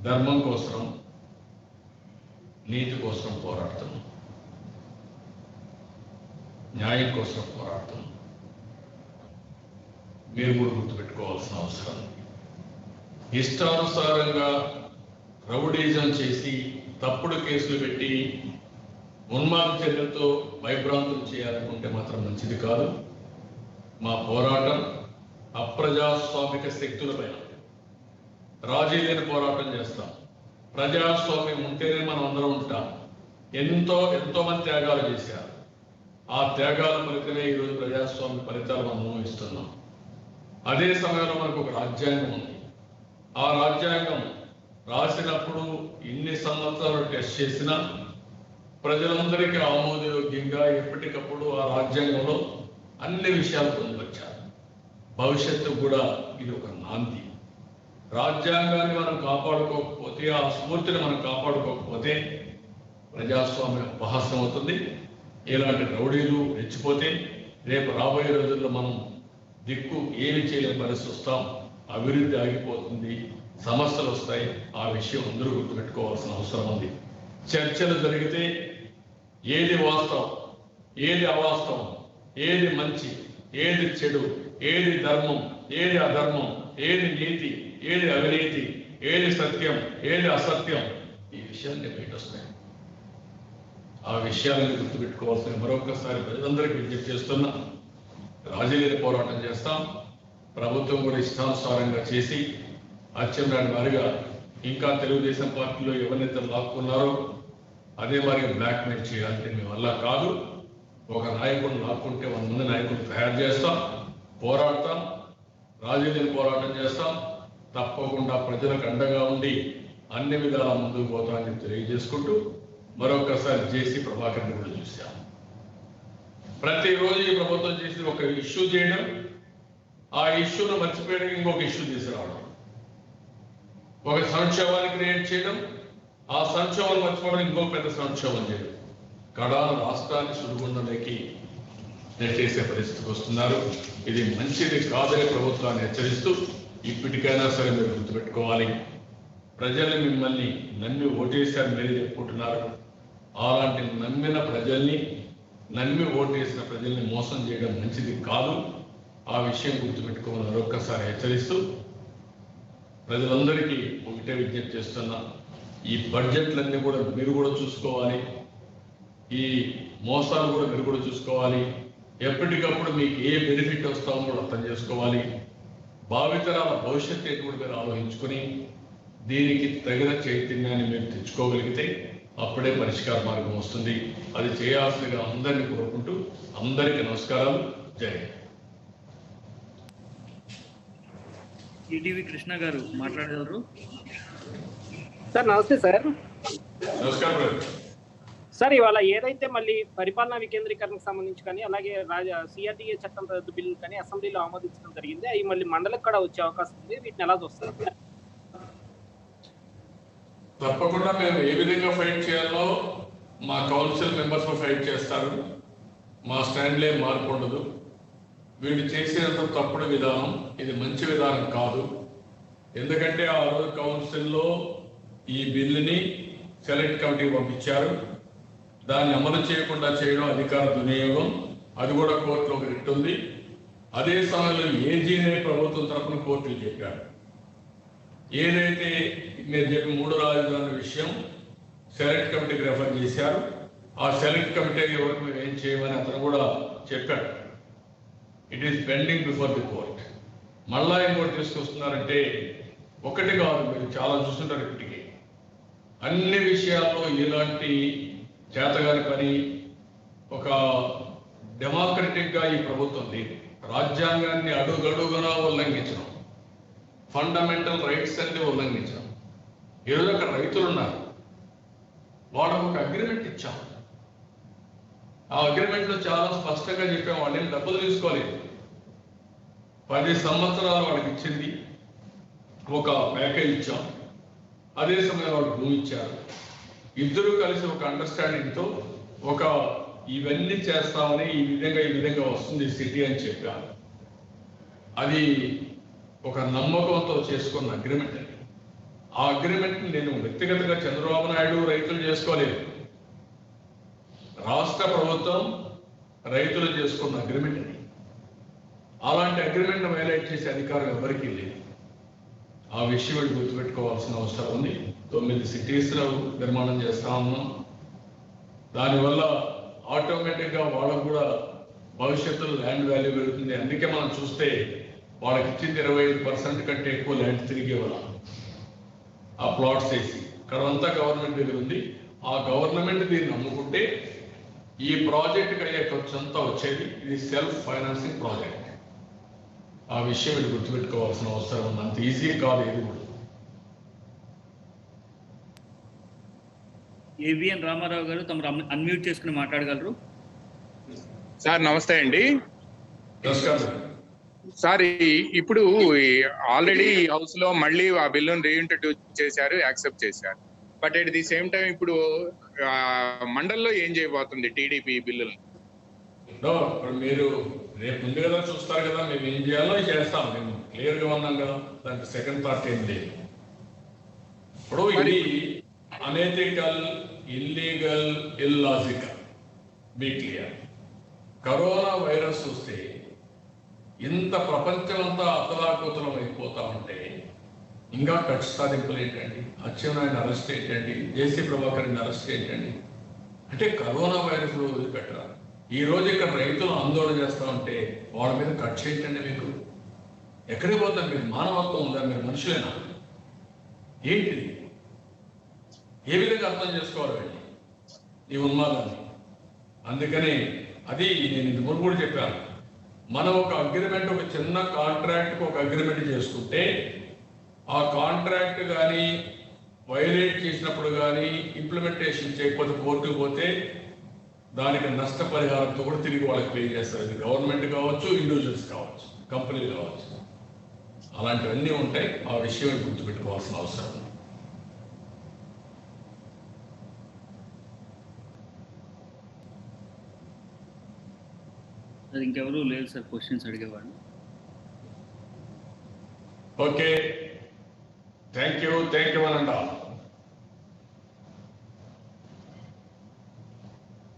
ధర్మం కోసం, నీతి కోసం పోరాడుతున్నాం, న్యాయం కోసం పోరాడుతున్నాం. మీరు కూడా గుర్తుపెట్టుకోవాల్సిన అవసరం ఉంది. ఇష్టానుసారంగా రౌడీజం చేసి తప్పుడు కేసులు పెట్టి ఉన్మాద చర్యలతో భయభ్రాంతులు చేయాలనుకుంటే మాత్రం మంచిది కాదు. మా పోరాటం అప్రజాస్వామిక శక్తులపైన రాజీ లేని పోరాటం చేస్తాం. ప్రజాస్వామ్యం ఉంటేనే మనం అందరం ఉంటాం. ఎంతో మంది త్యాగాలు చేశారు. ఆ త్యాగాల ఫలితమే ఈరోజు ప్రజాస్వామ్య ఫలితాలు మనం అనుభవిస్తున్నాం. అదే సమయంలో మనకు ఒక రాజ్యాంగం ఉంది. ఆ రాజ్యాంగం రాసినప్పుడు ఇన్ని సంవత్సరాలు టెస్ట్ చేసినా ప్రజలందరికీ ఆమోదయోగ్యంగా ఎప్పటికప్పుడు ఆ రాజ్యాంగంలో అన్ని విషయాలు పొందుపరిచారు. భవిష్యత్తు కూడా ఇది ఒక నాంది. రాజ్యాంగాన్ని మనం కాపాడుకోకపోతే, ఆ స్ఫూర్తిని మనం కాపాడుకోకపోతే ప్రజాస్వామ్యం అపహాస్యం అవుతుంది. ఇలాంటి రౌడీలు రెచ్చిపోతే రేపు రాబోయే రోజుల్లో మనం దిక్కు ఏమి చేయలేని పరిస్థితి వస్తాం. అభివృద్ధి ఆగిపోతుంది, సమస్యలు వస్తాయి. ఆ విషయం అందరూ గుర్తుపెట్టుకోవాల్సిన అవసరం ఉంది. చర్చలు జరిగితే ఏది వాస్తవం, ఏది అవాస్తవం, ఏది మంచి, ఏది చెడు, ఏది ధర్మం, ఏది అధర్మం, ఏది నీతి, ఏది అవినీతి, ఏది సత్యం, ఏది అసత్యం, ఈ విషయాన్ని బయట వస్తాయి. ఆ విషయాలను గుర్తుపెట్టుకోవాల్సిన మరొకసారి ప్రజలందరికీ విజ్ఞప్తి చేస్తున్నా. రాజీలేని పోరాటం చేస్తాం. ప్రభుత్వం కూడా ఇష్టానుసారంగా చేసి అచ్చెన్నాయుడు వారిగా ఇంకా తెలుగుదేశం పార్టీలో ఎవరినైతే లాక్కున్నారో అదే మరి బ్లాక్మెయిల్ చేయాలంటే మీ వల్ల కాదు. ఒక నాయకుడిని లాక్కుంటే 100 మంది నాయకులు తయారు చేస్తాం, పోరాడతాం. రాజీలేని పోరాటం చేస్తాం. తప్పకుండా ప్రజలకు అండగా ఉండి అన్ని విధాల ముందుకు పోతామని తెలియజేసుకుంటూ మరొకసారి జేసీ ప్రభాకర్ని కూడా చూశాం. ప్రతిరోజు ఈ ప్రభుత్వం చేసిన ఒక ఇష్యూ చేయడం, ఆ ఇష్యూను మర్చిపోయడం, ఇంకొక ఇష్యూ తీసుకురావడం, ఒక సంక్షోభాన్ని క్రియేట్ చేయడం, ఆ సంక్షోభం మర్చిపోవడం, ఇంకొక పెద్ద సంక్షోభం చేయడం, కడాన రాష్ట్రాన్ని సుడిగుండంలోకి నెట్టేసే పరిస్థితికి వస్తున్నారు. ఇది మంచిది కాదని ప్రభుత్వాన్ని హెచ్చరిస్తూ ఇప్పటికైనా సరే మీరు గుర్తుపెట్టుకోవాలి, ప్రజలు మిమ్మల్ని నమ్మి ఓటేశారు మీరే చెప్పుకుంటున్నారు. అలాంటి నమ్మిన ప్రజల్ని, నమ్మి ఓటేసిన ప్రజల్ని మోసం చేయడం మంచిది కాదు. ఆ విషయం గుర్తుపెట్టుకోవాలని మరొక్కసారి హెచ్చరిస్తూ ప్రజలందరికీ ఒకటే విజ్ఞప్తి చేస్తున్నా, ఈ బడ్జెట్లన్నీ కూడా మీరు కూడా చూసుకోవాలి, ఈ మోసాలు కూడా మీరు కూడా చూసుకోవాలి. ఎప్పటికప్పుడు మీకు ఏ బెనిఫిట్ వస్తామో కూడా అర్థం చేసుకోవాలి. భావితరాల భవిష్యత్తు ఎటువంటి మీరు ఆలోచించుకొని దీనికి తగిన చైతన్యాన్ని మీరు తెచ్చుకోగలిగితే అప్పుడే పరిష్కార మార్గం వస్తుంది. అది చేయాల్సిందిగా అందరినీ కోరుకుంటూ అందరికీ నమస్కారాలు. జై హింద్. ఈటీవీ కృష్ణ గారు మాట్లాడగలరు. సార్ నమస్తే సార్. నమస్కారం సార్, ఇవాళ ఏదైతే మళ్ళీ పరిపాలనా వికేంద్రీకరణకు సంబంధించి కానీ అలాగే సిఆర్డీఏ చట్టం రద్దు బిల్లు కానీ అసెంబ్లీలో ఆమోదించడం జరిగింది. అవి మళ్ళీ మండలికి కూడా వచ్చే అవకాశం ఉంది. వీటిని ఎలా చూస్తారు? తప్పకుండా మేము ఏ విధంగా ఫైట్ చేయాలో మా కౌన్సిల్ మెంబర్స్ ఫైట్ చేస్తారు. మా స్టాండ్లే మార్పు ఉండదు. వీడు చేసేంత తప్పుడు విధానం, ఇది మంచి విధానం కాదు. ఎందుకంటే ఆ రోజు కౌన్సిల్లో ఈ బిల్లుని సెలెక్ట్ కమిటీ పంపించారు. దాన్ని అమలు చేయకుండా చేయడం అధికార దుర్వినియోగం. అది కూడా కోర్టులో ఒక రిట్ ఉంది. అదే సమయంలో ఏజీనే ప్రభుత్వం తరఫున కోర్టులు చెప్పారు. ఏదైతే మీరు చెప్పిన 3 రాజధానుల విషయం సెలెక్ట్ కమిటీకి రెఫర్ చేశారు. ఆ సెలెక్ట్ కమిటీ ఎవరికి మేము ఏం చేయమని అతను కూడా చెప్పాడు. It is pending before the court. మళ్ళా ఇంకోటి తీసుకొస్తున్నారంటే ఒకటి కాదు, మీరు చాలా చూస్తుంటారు. ఇప్పటికీ అన్ని విషయాల్లో ఇలాంటి చేతగాని పని, ఒక డెమోక్రటిక్గా ఈ ప్రభుత్వం లేదు. రాజ్యాంగాన్ని అడుగడుగునా ఉల్లంఘించడం, ఫండమెంటల్ రైట్స్ అన్ని ఉల్లంఘించడం. ఈరోజు అక్కడ రైతులు ఉన్నారు, వాళ్ళకు ఒక అగ్రిమెంట్ ఇచ్చాం. ఆ అగ్రిమెంట్లో చాలా స్పష్టంగా చెప్పాం, వాళ్ళేం డబ్బులు తీసుకోలేదు. 10 సంవత్సరాలు వాళ్ళకి ఇచ్చింది, ఒక ప్యాకేజ్ ఇచ్చాం. అదే సమయంలో వాళ్ళు భూమి ఇచ్చారు. ఇద్దరు కలిసి ఒక అండర్స్టాండింగ్తో ఒక ఇవన్నీ చేస్తామని ఈ విధంగా వస్తుంది సిటీ అని చెప్పారు. అది ఒక నమ్మకంతో చేసుకున్న అగ్రిమెంట్ అని. ఆ అగ్రిమెంట్ నేను వ్యక్తిగతంగా చంద్రబాబు నాయుడు రైతులు చేసుకోలేదు, రాష్ట్ర ప్రభుత్వం రైతులు చేసుకున్న అగ్రిమెంట్ అని. అలాంటి అగ్రిమెంట్ వైలేట్ చేసే అధికారం ఎవరికీ లేదు. ఆ విషయం గుర్తుపెట్టుకోవాల్సిన అవసరం ఉంది. 9 సిటీస్లో నిర్మాణం చేస్తా ఉన్నాం. దానివల్ల ఆటోమేటిక్గా వాళ్ళకు కూడా భవిష్యత్తులో ల్యాండ్ వాల్యూ పెరుగుతుంది. అందుకే మనం చూస్తే వాళ్ళకి ఇచ్చింది 25% కంటే ఎక్కువ ల్యాండ్ తిరిగి ఇవ్వాలి. ఆ ప్లాట్స్ వేసి ఇక్కడంతా గవర్నమెంట్ దగ్గర ఉంది. ఆ గవర్నమెంట్ దీన్ని నమ్ముకుంటే ఈ ప్రాజెక్టుకి అయ్యే ఖర్చు అంతా వచ్చేది. ఇది సెల్ఫ్ ఫైనాన్సింగ్ ప్రాజెక్ట్. ఆ విషయం ఇది గుర్తుపెట్టుకోవాల్సిన అవసరం ఉంది. అంత ఈజీ కాదు ఇది కూడా. ఏవిఎన్ రామారావు గారు తమరు అన్మ్యూట్ చేసుకుని మాట్లాడగలరు. సార్ నమస్తే అండి. నమస్కారం సార్, ఇప్పుడు ఆల్రెడీ హౌస్ లో మళ్ళీ ఆ బిల్లును రీఇంట్రడ్యూస్ చేశారు, యాక్సెప్ట్ చేశారు. But at the same time ఇప్పుడు మండల్లో ఏం చేయబోతుంది టీడీపీ బిల్లులు? ఇప్పుడు మీరు రేపు ముందు కదా చూస్తారు కదా, మేము ఏం చేయాలో చేస్తాం. మేము క్లియర్గా ఉన్నాం కదా, దానికి సెకండ్ థాట్ ఏం లేదు. ఇప్పుడు ఇది unethical, illegal, illogical. Be clear. Corona virus వస్తే ఇంత ప్రపంచమంతా అతలాకుతలం అయిపోతా ఉంటే ఇంకా కక్ష సాధింపులు ఏంటండి? అచ్చెన్నాయుడు అరెస్ట్ ఏంటండి? జేసీ ప్రభాకర్ని అరెస్ట్ ఏంటండి? అంటే కరోనా వైరస్ వదిలిపెట్టరా? ఈ రోజు ఇక్కడ రైతులు ఆందోళన చేస్తా ఉంటే వాళ్ళ మీద కక్ష ఏంటండి మీకు? ఎక్కడికి పోతారు మీరు? మానవత్వం ఉందా? మీరు మనుషులేనా? ఏంటిది? ఏ విధంగా అర్థం చేసుకోవాలి వెళ్ళి ఈ ఉన్మాదాన్ని? అందుకని అది నేను ఇంత ముందు కూడా చెప్పాను, మనం ఒక అగ్రిమెంట్, ఒక చిన్న కాంట్రాక్ట్ ఒక అగ్రిమెంట్ చేసుకుంటే ఆ కాంట్రాక్ట్ కానీ వైలేట్ చేసినప్పుడు కానీ ఇంప్లిమెంటేషన్ చేయకపోతే కోర్టుకు పోతే దానికి నష్టపరిహారంతో కూడా తిరిగి వాళ్ళకి పే చేస్తారు. ఇది గవర్నమెంట్ కావచ్చు, ఇండివిజువల్స్ కావచ్చు, కంపెనీలు కావచ్చు, అలాంటివన్నీ ఉంటాయి. ఆ విషయం గుర్తుపెట్టుకోవాల్సిన అవసరం ఉంది. సార్ ఇంకెవరు లేదు సార్ క్వశ్చన్స్ అడిగేవాళ్ళు. ఓకే, థ్యాంక్ యూ అనండి.